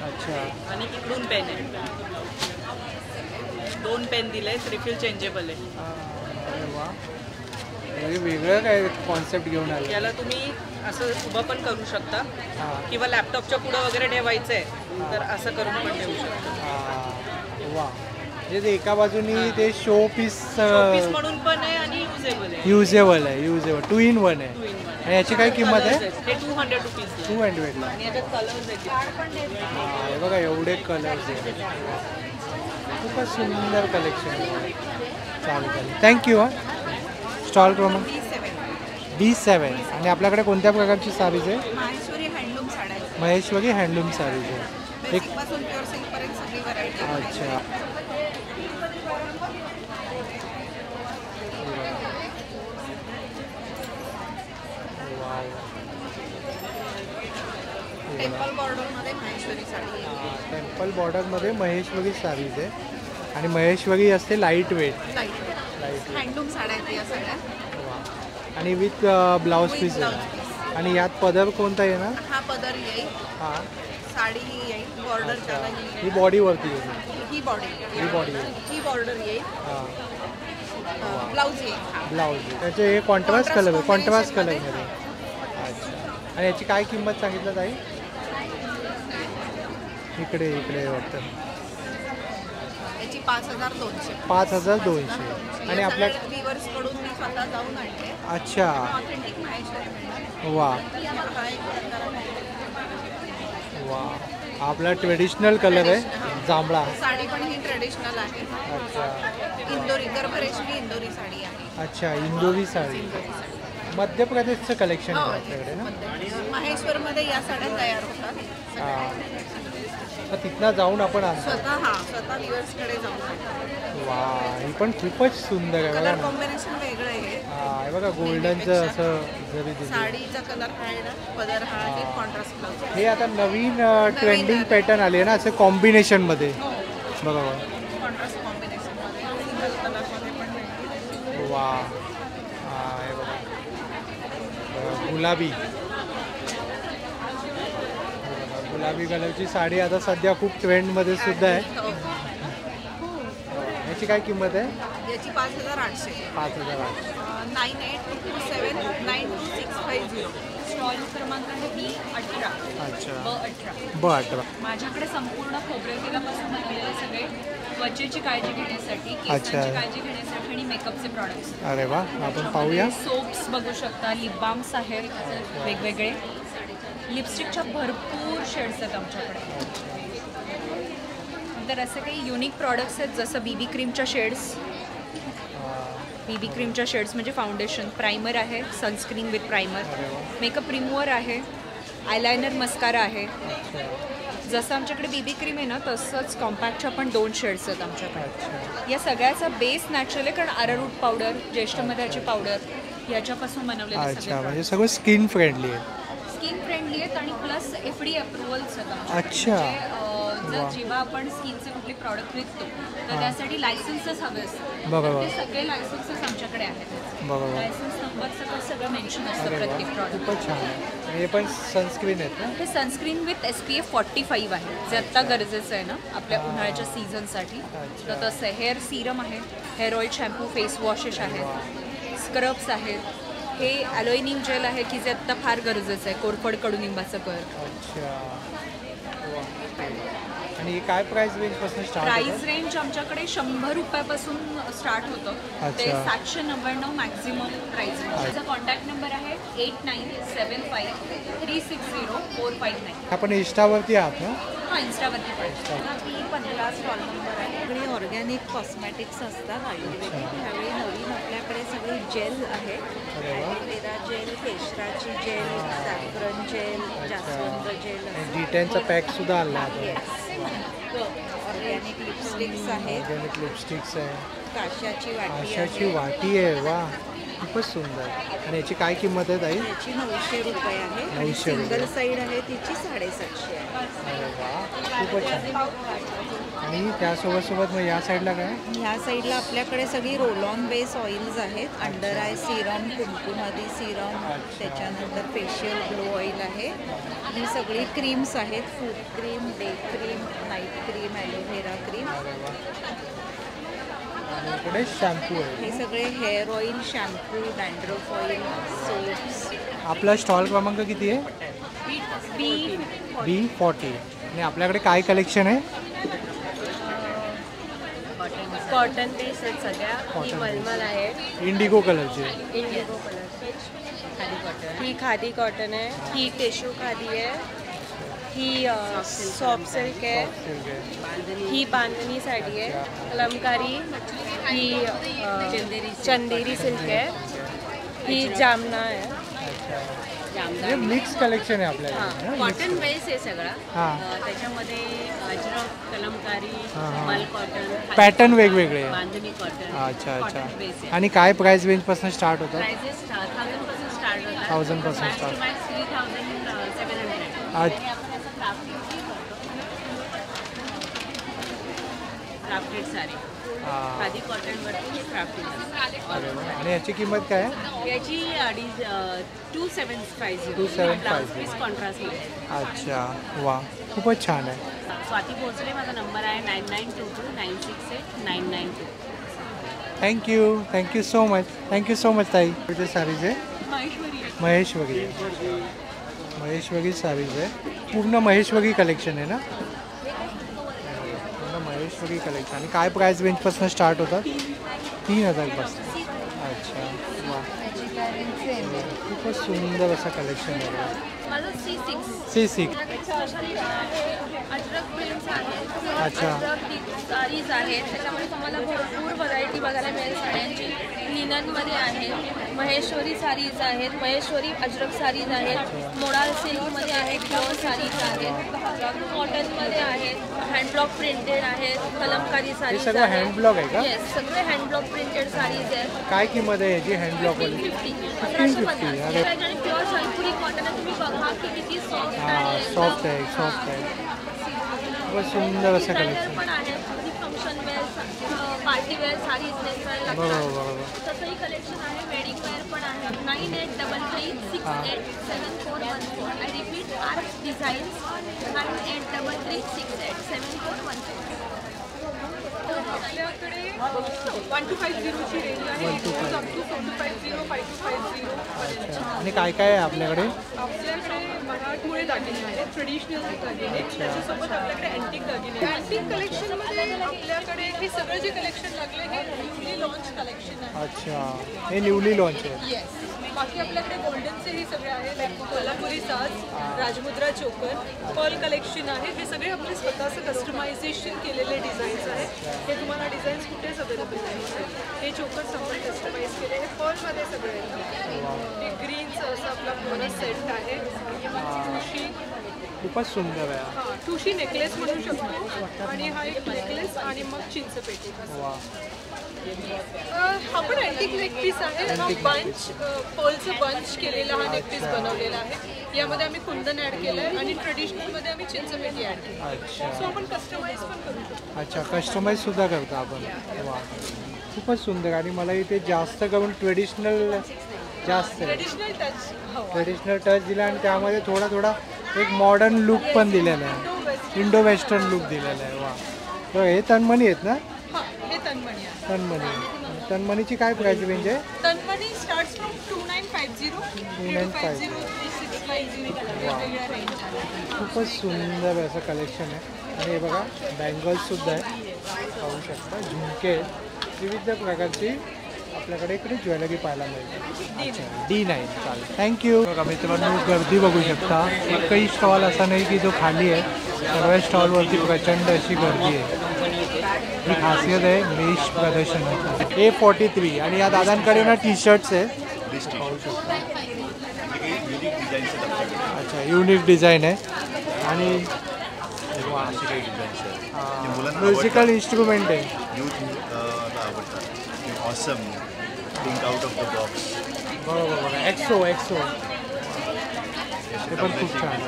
[SPEAKER 1] अच्छा.
[SPEAKER 3] आणि इकडून पेन आहे. 2 पेन दिले. रिफिल चेंजेबल आहे.
[SPEAKER 1] अरे वा. वेगळं काय कॉन्सेप्ट घेऊन आलं.
[SPEAKER 3] याला तुम्ही असं उभं पण करू शकता किंवा लॅपटॉपच्या पुढं वगैरे ठेवायचं आहे तर असं करून पण ठेवू शकता.
[SPEAKER 1] वा. म्हणजे एका बाजूनी ते शो पीस
[SPEAKER 3] म्हणून पण आहे आणि युजेबल आहे.
[SPEAKER 1] युजेबल आहे. युजेबल 2 in 1 आहे. आणि याची काय किंमत आहे?
[SPEAKER 3] हे 200 रुपीज.
[SPEAKER 1] 200 ला.
[SPEAKER 3] आणि याच्यात कलर्स आहेत.
[SPEAKER 1] हे बघा एवढे कलर्स आहेत. खूपच सुंदर कलेक्शन आहे. चालेल. थँक्यू. हां. स्टॉल क्रमांक D7. आणि आपल्याकडे कोणत्या प्रकारची साडीज आहे?
[SPEAKER 7] महेश्वरी हँडलूम साड्या.
[SPEAKER 1] महेश्वरी हँडलूम साडीज आहे.
[SPEAKER 7] बेसिक पासून प्युअर सिल्क पर्यंत सगळी व्हरायटी.
[SPEAKER 1] अच्छा.
[SPEAKER 7] टेम्पल बॉर्डरमध्ये महेश्वरी साडी आहे.
[SPEAKER 1] टेम्पल बॉर्डरमध्ये महेश्वरी साडीज आहे. आणि महेश्वरी असते लाईट वेट.
[SPEAKER 7] लाईट हँडलूम साड्या आहेत या साड्या.
[SPEAKER 1] आणि विथ ब्लाऊज पीस आहे. आणि यात पदर कोणता येणार?
[SPEAKER 7] हा पदर येईल.
[SPEAKER 1] हां.
[SPEAKER 7] साडी येईल. बॉर्डर त्याला
[SPEAKER 1] ही बॉडीवरती येईल.
[SPEAKER 7] ही बॉडी
[SPEAKER 1] येईल.
[SPEAKER 7] ही बॉर्डर येईल.
[SPEAKER 1] हां.
[SPEAKER 7] ब्लाऊज येईल.
[SPEAKER 1] ब्लाऊज त्याचे हे कॉन्ट्रास्ट कलर आहे. कॉन्ट्रास्ट कलरमध्ये. अच्छा. आणि याची काय किंमत सांगितलं ताई? इकडे वाटतं.
[SPEAKER 7] याची 5200.
[SPEAKER 1] 5200. आणि आपल्या
[SPEAKER 7] व्हिवर्स कडून मी स्वतः जाऊन आणते.
[SPEAKER 1] अच्छा.
[SPEAKER 7] ऑथेंटिक महेश्वरी.
[SPEAKER 1] वा. वा. आपला ट्रेडिशनल कलर आहे जांभळा.
[SPEAKER 7] साडी पण ही ट्रेडिशनल आहे.
[SPEAKER 1] अच्छा.
[SPEAKER 7] इंदोरी गर्भरेशमी इंदोरी साडी आहे.
[SPEAKER 1] अच्छा. इंदोरी साडी. मध्य प्रदेशचं कलेक्शन आहे आपल्याकडे ना?
[SPEAKER 7] महेश्वरमध्ये या साड्या तयार होतात.
[SPEAKER 1] हां. तर तिथनं जाऊन आपण आणतो.
[SPEAKER 7] स्वतः व्हिवर्सकडे जाऊन.
[SPEAKER 1] वा. ही पण खूपच सुंदर आहे बघा
[SPEAKER 7] कलर
[SPEAKER 1] ना.
[SPEAKER 7] कॉम्बिनेशन वेगळं आहे.
[SPEAKER 1] हे बघा गोल्डनचं असं जरी दिलं.
[SPEAKER 7] साडीचा कलर हा आहे ना. पदर हा आहे. Contrast blouse.
[SPEAKER 1] हे आता नवीन ट्रेंडिंग पॅटर्न आले आहे ना असं कॉम्बिनेशनमध्ये. बघा बघा.
[SPEAKER 7] कॉन्ट्रास्ट कॉम्बिनेशनमध्ये सिंगल कलरमध्ये पण.
[SPEAKER 1] वा. हे बघा गुलाबी. गुलाबी कलरची साडी आता सध्या खूप ट्रेंडमध्ये सुद्धा आहे. याची काय किंमत आहे?
[SPEAKER 7] याची 5800.
[SPEAKER 1] 5800.
[SPEAKER 7] 9827922650.
[SPEAKER 12] स्टॉल क्रमांक आहे B18.
[SPEAKER 1] अच्छा.
[SPEAKER 12] B18. माझ्याकडे संपूर्ण खोबरेलतेलापासून बनवलेले सगळे त्वचेची काळजी घेण्यासाठी, केसांची काळजी घेण्यासाठी आणि मेकअपचे प्रॉडक्ट्स.
[SPEAKER 1] अरे वा. आपण पाहूया.
[SPEAKER 12] सोप्स बघू शकता. लिप बाम्स आहेत वेगवेगळे. लिपस्टिकच्या भरपूर शेड्स आहेत आमच्याकडे. तर असे काही युनिक प्रॉडक्ट्स आहेत जसं BB क्रीमच्या शेड्स. BB क्रीमच्या शेड्स म्हणजे फाउंडेशन, प्रायमर आहे, sunscreen with primer, makeup remover आहे, आयलायनर मस्कारा आहे. जसं आमच्याकडे BB क्रीम आहे ना तसंच कॉम्पॅक्टच्या पण 2 शेड्स आहेत आमच्याकडे. या सगळ्याचा बेस नॅचरल आहे कारण अरारूट पावडर, ज्येष्ठमधाची पावडर याच्यापासून बनवलेले.
[SPEAKER 1] अच्छा. म्हणजे सगळं स्किन फ्रेंडली आहे.
[SPEAKER 12] स्किन फ्रेंडली आहेत आणि प्लस FDA अप्रुव्हल्स आहेत आमच्याकडे.
[SPEAKER 1] अच्छा.
[SPEAKER 12] जर जेव्हा आपण स्किनचे कुठले प्रॉडक्ट विकतो तर त्यासाठी लायसन्सेस हवे असतात.
[SPEAKER 1] बरोबर.
[SPEAKER 12] ते सगळे लायसन्सेस आमच्याकडे आहेत.
[SPEAKER 1] बरोबर.
[SPEAKER 12] लायसन्स नंबरचं सगळं मेन्शन असतं प्रत्येक प्रॉडक्ट.
[SPEAKER 1] खूपच छान आहे. हे पण सनस्क्रीन आहेत ना?
[SPEAKER 12] हे सनस्क्रीन विथ SPF 45 आहे जे आत्ता गरजेचं आहे ना आपल्या उन्हाळ्याच्या सीझनसाठी. तर तसं आहे. हेअर सिरम आहे, hair oil, shampoo, face washes आहेत, स्क्रब्स आहेत, हे ॲलोइनिंग जेल आहे की जे आत्ता फार गरजेचं आहे, कोरफड कडुनिंबाचं कर.
[SPEAKER 1] अच्छा. आणि काय प्राइस रेंज पासून स्टार्ट
[SPEAKER 12] प्राइस रेंज आमच्याकडे 100 रुपयापासून स्टार्ट होतं ते 799 मॅक्झिमम प्राइस रेंज. त्याचा कॉन्टॅक्ट नंबर आहे 8975360459.
[SPEAKER 1] आपण इंस्टावरती आहात ना?
[SPEAKER 12] हां, इन्स्टावरती पण.
[SPEAKER 7] ही 15 स्टॉल नंबर आहे. सगळी ऑर्गॅनिक कॉस्मॅटिक्स असतात आयुर्वेदिक. ह्यावेळी नवीन आपल्याकडे सगळी जेल आहे. ॲलोवेरा जेल, केशराची जेल, सॅफ्रन जेल, जास्वंद जेल.
[SPEAKER 1] डिटेनचा पॅक सुद्धा आला आहे.
[SPEAKER 7] ऑर्गॅनिक लिपस्टिक्स आहेत.
[SPEAKER 1] ऑर्गॅनिक लिपस्टिक्स आहे.
[SPEAKER 7] काशाची वाटी
[SPEAKER 1] काशाची वाटी आहे. वा, खूपच सुंदर. आणि याची काय किंमत आहे ताई?
[SPEAKER 7] याची 900 रुपये आहे.
[SPEAKER 1] 900
[SPEAKER 7] सिंगल साईड आहे तिची 750 आहे.
[SPEAKER 1] अरे वा, खूपच छान. आणि त्यासोबत मग या साईडला काय?
[SPEAKER 7] ह्या साईडला आपल्याकडे सगळी रोल ऑन बेस ऑइल्स आहेत. अंडर आय सिरम, कुंकुमादी सिरम, त्याच्यानंतर फेशियल ग्लो ऑइल आहे. ही सगळी क्रीम्स आहेत. Food cream, day cream, night cream, aloe vera cream.
[SPEAKER 1] इकडे शॅम्पू आहे.
[SPEAKER 7] हे सगळे hair oil, shampoo, dandruff oil, soaps.
[SPEAKER 1] आपला स्टॉल क्रमांक किती आहे? B40. आणि आपल्याकडे काय कलेक्शन आहे?
[SPEAKER 6] कॉटन पीस आहेत सगळ्या. ही मलमल आहे,
[SPEAKER 1] इंडिगो कलरची.
[SPEAKER 6] Indigo colour. ही खादी कॉटन आहे, ही टिश्यू खादी आहे, ही सॉफ्ट सिल्क आहे, ही बांधणी साडी आहे, कलमकारी, ही चंदेरी सिल्क आहे, ही जामना आहे.
[SPEAKER 1] हे मिक्स कलेक्शन आहे आपल्याकडे.
[SPEAKER 6] कॉटन बेस आहे सगळा.
[SPEAKER 1] हां,
[SPEAKER 6] त्याच्यामध्ये अजरक, कलमकारी, मल कॉटन,
[SPEAKER 1] पॅटर्न वेगवेगळे.
[SPEAKER 6] बांधणी कॉटन.
[SPEAKER 1] अच्छा अच्छा. आणि काय प्राइस रेंज पासून स्टार्ट होतात?
[SPEAKER 6] प्राइसेस 1000 पासून स्टार्ट होतात.
[SPEAKER 1] 1000 पासून start.
[SPEAKER 6] 3700. Crafted sari, khadi cotton वरती क्राफ्टेड.
[SPEAKER 1] आणि याची किंमत काय आहे?
[SPEAKER 6] याची 2750.
[SPEAKER 1] 2750.
[SPEAKER 6] कॉन्ट्रास्टमध्ये.
[SPEAKER 1] अच्छा, वा, खूपच छान आहे.
[SPEAKER 6] स्वाती भोसले माझा नंबर आहे 9922968992.
[SPEAKER 1] थँक्यू सो मच ताई. कुठे साडीज आहे? महेश्वरी साडीज आहे. पूर्ण महेश्वरी कलेक्शन आहे ना? पूर्ण महेश्वरी कलेक्शन. आणि काय प्राइस रेंजपासून स्टार्ट होतात? 3000 पासून. अच्छा, वा, खूपच सुंदर असं कलेक्शन आहे.
[SPEAKER 2] माझं
[SPEAKER 1] C6.
[SPEAKER 2] अजरक प्रिंट्स आहेत.
[SPEAKER 1] अच्छा.
[SPEAKER 2] साडीज आहेत. त्याच्यामध्ये तुम्हाला भरपूर व्हरायटी बघायला मिळेल साड्यांची. लिननमध्ये आहेत, महेश्वरी साडीज आहेत, महेश्वरी अजरक साडीज आहेत, मोडाल सिल्कमध्ये आहेत, प्युअर साडीज आहेत, कॉटनमध्ये आहेत, हँडब्लॉक प्रिंटेड आहेत, कलमकारी साडीज आहेत.
[SPEAKER 1] सगळं हँडब्लॉक आहे का?
[SPEAKER 2] येस, सगळे हँडब्लॉक प्रिंटेड साडीज आहेत.
[SPEAKER 1] काय किंमत आहे याची हँडब्लॉकवाली?
[SPEAKER 2] 1550. आणि प्युअर सालपुरी कॉटन आहे. तुम्ही बघा की किती सॉफ्ट आहे.
[SPEAKER 1] सॉफ्ट आहे. खूपच सुंदर असं कलेक्शन.
[SPEAKER 2] पण आहे function wear, party wear saris नेसायला
[SPEAKER 1] बरोबर.
[SPEAKER 2] तसंही कलेक्शन आहे. वेडिंग वेअर पण आहे. 9833687414. I repeat, art designs 9833687414.
[SPEAKER 13] आपल्याकडे 1250ची रेंज आहे. 4250,
[SPEAKER 1] आणि काय काय आहे आपल्याकडे?
[SPEAKER 13] आपल्याकडे मराठमोळे दागिने आहेत, ट्रेडिशनल दागिने. त्याच्यासोबत आपल्याकडे अँटिक दागिने आहेत. अँटिक कलेक्शनमध्ये आपल्याकडे हे सगळं जे कलेक्शन लागले हे न्यूली लॉन्च कलेक्शन आहे.
[SPEAKER 1] अच्छा, हे न्यूली लॉन्च आहे.
[SPEAKER 13] येस. बाकी आपल्याकडे गोल्डनचेही सगळे आहे, लाईक कोल्हापुरी साज, राजमुद्रा चोकर, पर्ल कलेक्शन आहे. हे सगळे आपले स्वतःचं कस्टमायझेशन केलेले डिझाईन्स आहेत. हे तुम्हाला डिझाईन्स कुठेच अवेलेबल नाही. हे चोकर्स आपण कस्टमाइज केले. हे पर्लमध्ये सगळे आहेत. हे ग्रीनचं असं आपला पूर्ण सेट आहे. ठुशी,
[SPEAKER 1] खूपच सुंदर आहे.
[SPEAKER 13] हां, ठुशी नेकलेस म्हणू शकतो. आणि हा एक नेकलेस आणि मग चिंचपेटी. हा पण अँटिक नेक पीस आहे. हा बंच, पर्लचं बंच केलेला हा नेक पीस बनवलेला आहे. यामध्ये आम्ही कुंदन ॲड केलं आहे आणि ट्रेडिशनलमध्ये आम्ही चिंचपेटी ॲड केली. सो आपण कस्टमाइज पण करू शकतो.
[SPEAKER 1] अच्छा, कस्टमाइज सुद्धा करतो आपण. वा, खूपच सुंदर. आणि मला इथे जास्त करून ट्रेडिशनल टच दिला आणि त्यामध्ये थोडा एक मॉडर्न लुक पण दिलेला आहे. इंडो वेस्टर्न लुक दिलेला आहे. वा, तर हे तन्मणी आहेत ना?
[SPEAKER 13] हे तन्मणी आहे.
[SPEAKER 1] तन्मणी. तन्मणीची काय प्राइस रेंज आहे?
[SPEAKER 13] तन्मणी स्टार्ट्स फ्रॉम 2950
[SPEAKER 1] 2950.
[SPEAKER 13] 650 रेंज.
[SPEAKER 1] खूपच सुंदर असं कलेक्शन आहे. आणि हे बघा बँगल्ससुद्धा आहे, पाहू शकता. झुमके, विविध प्रकारची आपल्याकडे इकडे ज्वेलरी पाहायला मिळते. अच्छा, D9. चालेल, थँक्यू. बघा मित्रांनो, गर्दी बघू शकता. एकही स्टॉल असा नाही की जो खाली आहे. सर्व स्टॉलवरती प्रचंड अशी गर्दी आहे. ही खासियत आहे मेष प्रदर्शनाची. A43. आणि या दादांकडे ना टी शर्ट्स आहे, पाहू शकता. अच्छा, युनिक डिझाईन आहे. आणि म्युझिकल इन्स्ट्रुमेंट आहे.
[SPEAKER 14] Awesome think out of the box.
[SPEAKER 1] बरोबर. एक्सो ते पण खूप छान आहे.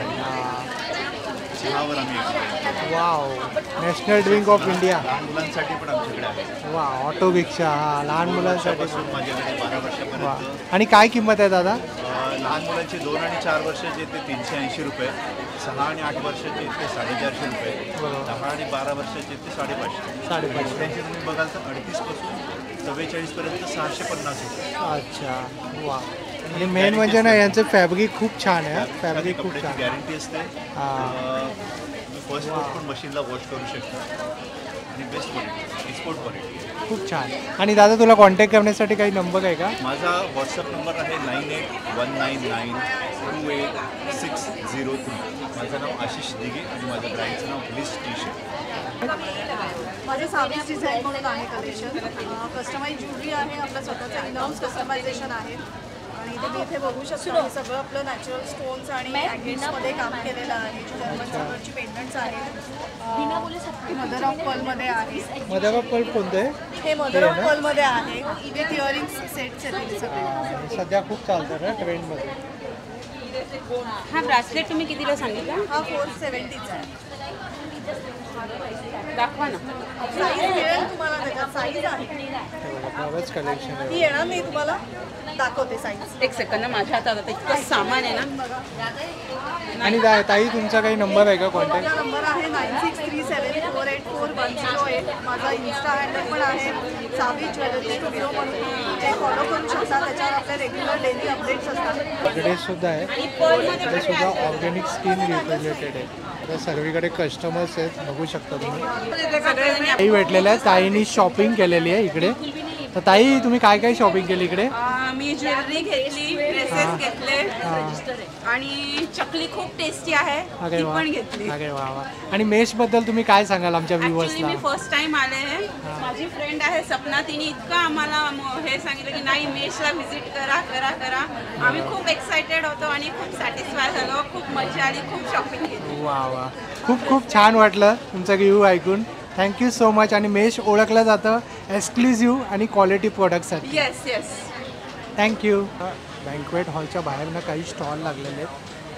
[SPEAKER 14] चहावर आम्ही
[SPEAKER 1] wow, national drink of India.
[SPEAKER 14] लहान मुलांसाठी पण आमच्याकडे आहे.
[SPEAKER 1] वा, ऑटो रिक्षा. हा, लहान मुलांसाठी.
[SPEAKER 14] माझ्याकडे 12
[SPEAKER 1] वा.
[SPEAKER 14] वर्षापर्यंत.
[SPEAKER 1] आणि काय किंमत आहे दादा?
[SPEAKER 14] लहान मुलांचे 2 आणि 4 वर्षाचे ते 380 रुपये, 6 आणि 8 वर्षाचे ते 450 रुपये, 10 आणि 12 वर्षाचे ते 550. त्यांचे तुम्ही बघाल तर 38 पासून 44 पर्यंत 650 रुपये.
[SPEAKER 1] अच्छा, वा. आणि मेन म्हणजे ना यांचं फॅब्रिक खूप छान आहे. फॅब्रिक खूप छान.
[SPEAKER 14] गॅरंटी असते. फर्स्ट पण मशीनला वॉश करू शकता आणि बेस्ट क्वालिटी, एक्सपोर्ट क्वालिटी.
[SPEAKER 1] खूप छान. आणि दादा तुला कॉन्टॅक्ट करण्यासाठी काही नंबर आहे का?
[SPEAKER 14] माझा व्हॉट्सअप नंबर आहे 9819928603. माझं नाव आशिष दिघे आणि माझ्या ब्रँडचं नाव ब्लिस टी शर्ट.
[SPEAKER 7] माझं सावीस डिझाईन म्हणून आहे कलेक्शन. कस्टमाइज ज्वेलरी आहे, आपलं स्वतःचं इनहाऊस कस्टमायझेशन आहे. आणि इथे मी इथे बघू शकतो हे सगळं आपलं नॅचरल स्टोन्स आणि मध्ये काम केलेलं आहे. जर्मनची पेंडंट्स आहेत. मदर ऑफ पर्लमध्ये आहे.
[SPEAKER 1] मदर ऑफ पर्ल कोणतं आहे?
[SPEAKER 7] हे मदर ऑफ पर्लमध्ये आहे. विथ इयरिंग्स सेट्स आहेत सगळे.
[SPEAKER 1] सध्या खूप चालतं ना ट्रेंडमध्ये.
[SPEAKER 6] हा ब्रासलेट तुम्ही कितीला सांगितलं?
[SPEAKER 7] हा 470चा आहे.
[SPEAKER 6] दाखवा ना.
[SPEAKER 7] साईज मिळेल तुम्हाला, त्याच्यात साईज आहे.
[SPEAKER 1] बरंच कलेक्शन आहे.
[SPEAKER 7] ती येणार नाही तुम्हाला, दाखवते साईज.
[SPEAKER 6] एक सेकंद ना, माझ्या हातात आता इतकं सामान आहे ना.
[SPEAKER 1] आणि ताई तुमचा काही नंबर आहे का कॉन्टॅक्ट?
[SPEAKER 7] माझा नंबर आहे 9637484108. माझा इन्स्टा हँडल पण आहे सावी ज्वेलरी स्टुडिओ म्हणून. ते फॉलो करू शकता. त्याच्यावर आपले रेग्युलर डेली अपडेट्स असतात.
[SPEAKER 1] इकडे सुद्धा आहे. इकडे सुद्धा ऑर्गॅनिक स्किन रिलेटेड आहे. आता सर्वीकडे कस्टमर्स आहेत, बघू शकता तुम्ही. ताई भेटलेल्या आहे. ताईंनी शॉपिंग केलेली आहे इकडे. तर ताई तुम्ही काय काय शॉपिंग केली इकडे?
[SPEAKER 3] मी ज्वेलरी घेतली, ड्रेसेस घेतले आणि चकली खूप टेस्टी आहे ती पण घेतली.
[SPEAKER 1] अरे वा वा. आणि मेशबद्दल तुम्ही काय सांगाल आमच्या व्ह्यूअर्सला?
[SPEAKER 3] मी फर्स्ट टाइम आले आहे. माझी फ्रेंड आहे सपना, तिने इतकं आम्हाला हे सांगितलं की नाही मेशला व्हिजिट करा करा करा. आम्ही खूप एक्सायटेड होतो आणि खूप सॅटिस्फाय झालो. खूप मजा आली, खूप शॉपिंग केली.
[SPEAKER 1] वा वा, खूप खूप छान वाटलं तुमचा रिव्ह्यू ऐकून. Thank you so much. आणि मेश ओळखलं जातं एक्सक्लुझिव्ह आणि क्वालिटी प्रोडक्टसाठी.
[SPEAKER 3] Yes yes.
[SPEAKER 1] थँक्यू. बँक्वेट हॉलच्या बाहेर ना काही स्टॉल लागलेले आहेत,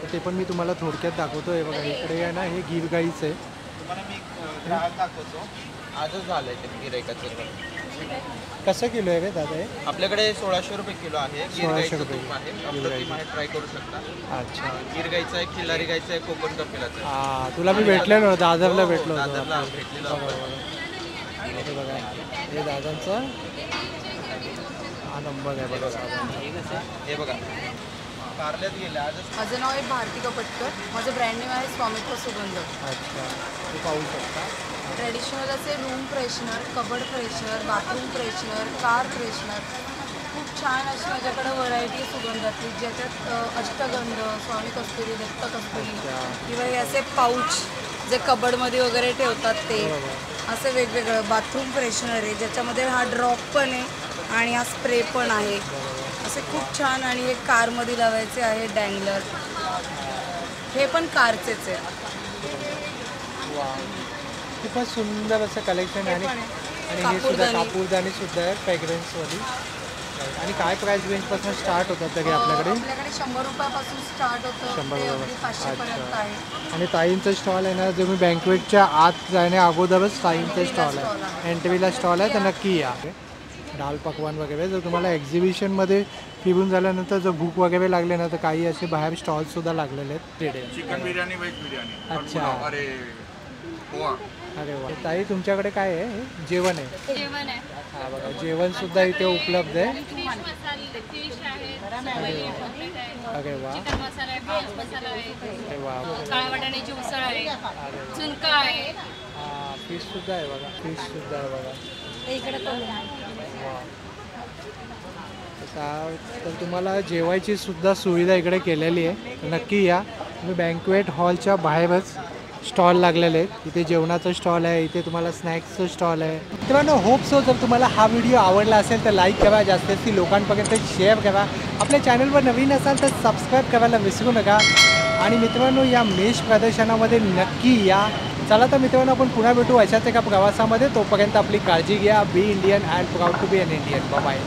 [SPEAKER 1] तर ते पण मी तुम्हाला थोडक्यात दाखवतो. हे बघा इकडे आहे ना, हे गिरगाईच आहे.
[SPEAKER 15] तुम्हाला मी ग्राहक दाखवतो. आजच झालं आहे ते गिरायकाचं.
[SPEAKER 1] कसं किलो आहे रे दादा हे?
[SPEAKER 15] आपल्याकडे 1600 रुपये किलो आहे.
[SPEAKER 1] 1600 रुपये
[SPEAKER 15] अप्रतिम आहे, ट्राय करू शकता.
[SPEAKER 1] अच्छा.
[SPEAKER 15] गिरगाईचं आहे, खिल्लारी गाईचं आहे, कोकण कपिलाचं.
[SPEAKER 1] हां, तुला मी भेटलेलो दादरला भेटलो होतो.
[SPEAKER 15] दादरला भेटलेलो
[SPEAKER 1] हे बघा, हे दादांचा हा नंबर आहे बघा.
[SPEAKER 15] हे बघा कारल्यात गेले आजच.
[SPEAKER 16] माझं नाव आहे भारती कपटकर. माझं ब्रँड नेम आहे स्वामित्व सुगंध.
[SPEAKER 1] अच्छा, ते पाहू शकता.
[SPEAKER 16] ट्रेडिशनल असे room freshener, cupboard freshener, bathroom freshener, car freshener, खूप छान अशी माझ्याकडं व्हरायटी सुगंधातली, ज्याच्यात अष्टगंध, स्वामी कस्तुरी, दत्त कस्तुरी किंवा हे असे पाऊच जे कबडमध्ये वगैरे ठेवतात ते, असं वेगवेगळं बाथरूम फ्रेशनर आहे ज्याच्यामध्ये हा ड्रॉप पण आहे आणि हा स्प्रे पण आहे. असे खूप छान. आणि हे कारमध्ये लावायचे आहे डँगलर, हे पण कारचेच आहे.
[SPEAKER 1] खूपच सुंदर असं कलेक्शन आहे. आणि हे सुद्धा कापूरदानी सुद्धा आहे फ्रेग्रन्सवाली. आणि काय प्राइस रेंजपासून स्टार्ट होतात तरी आपल्याकडे?
[SPEAKER 16] 100 रुपयापासून स्टार्ट होतं,
[SPEAKER 1] 100 रुपये.
[SPEAKER 16] 500 पर्यंत आहे.
[SPEAKER 1] आणि ताईंचं स्टॉल आहे ना, जे मी बँकवेटच्या आत जाण्या अगोदरच ताईंचं स्टॉल आहे. एंट्रीला स्टॉल आहे, तर नक्की या. दाल पकवान वगैरे जर तुम्हाला एक्झिबिशनमध्ये फिरून झाल्यानंतर जर भूक वगैरे लागले ना, तर काही असे बाहेर स्टॉल्ससुद्धा लागलेले आहेत.
[SPEAKER 14] Chicken biryani, veg biryani.
[SPEAKER 1] अच्छा.
[SPEAKER 14] अरे पोहा
[SPEAKER 1] अरे वा. ताई तुमच्याकडे काय आहे? हे जेवण आहे.
[SPEAKER 2] जेवण आहे.
[SPEAKER 1] हा बघा, जेवण सुद्धा इथे उपलब्ध आहे.
[SPEAKER 2] फिश मसाले, फिश आहे,
[SPEAKER 1] अरे वा.
[SPEAKER 2] चिकन मसाला आहे, फ्राईज मसाला आहे,
[SPEAKER 1] अरे वा.
[SPEAKER 2] काळ्या वाटाण्याची उसळ आहे, झुणका आहे.
[SPEAKER 1] फिश सुद्धा आहे बघा, फिश सुद्धा आहे बघा.
[SPEAKER 2] इकडे
[SPEAKER 1] वा. तर तुम्हाला जेवायची सुद्धा सुविधा इकडे केलेली आहे. नक्की या. तुम्ही बँक्वेट हॉलच्या बाहेरच स्टॉल लागलेले आहेत. इथे जेवणाचं स्टॉल आहे, इथे तुम्हाला स्नॅक्सचं स्टॉल आहे. मित्रांनो, होप सो जर तुम्हाला हा व्हिडिओ आवडला असेल तर लाईक करा, जास्तीत जास्त लोकांपर्यंत शेअर करा. आपल्या चॅनलवर नवीन असाल तर सबस्क्राईब करायला विसरू नका. आणि मित्रांनो, या मेष प्रदर्शनामध्ये नक्की या. चला तर मित्रांनो, आपण पुन्हा भेटू अशाच एका प्रवासामध्ये. तोपर्यंत आपली काळजी घ्या. Be Indian and proud to be an Indian. Bye.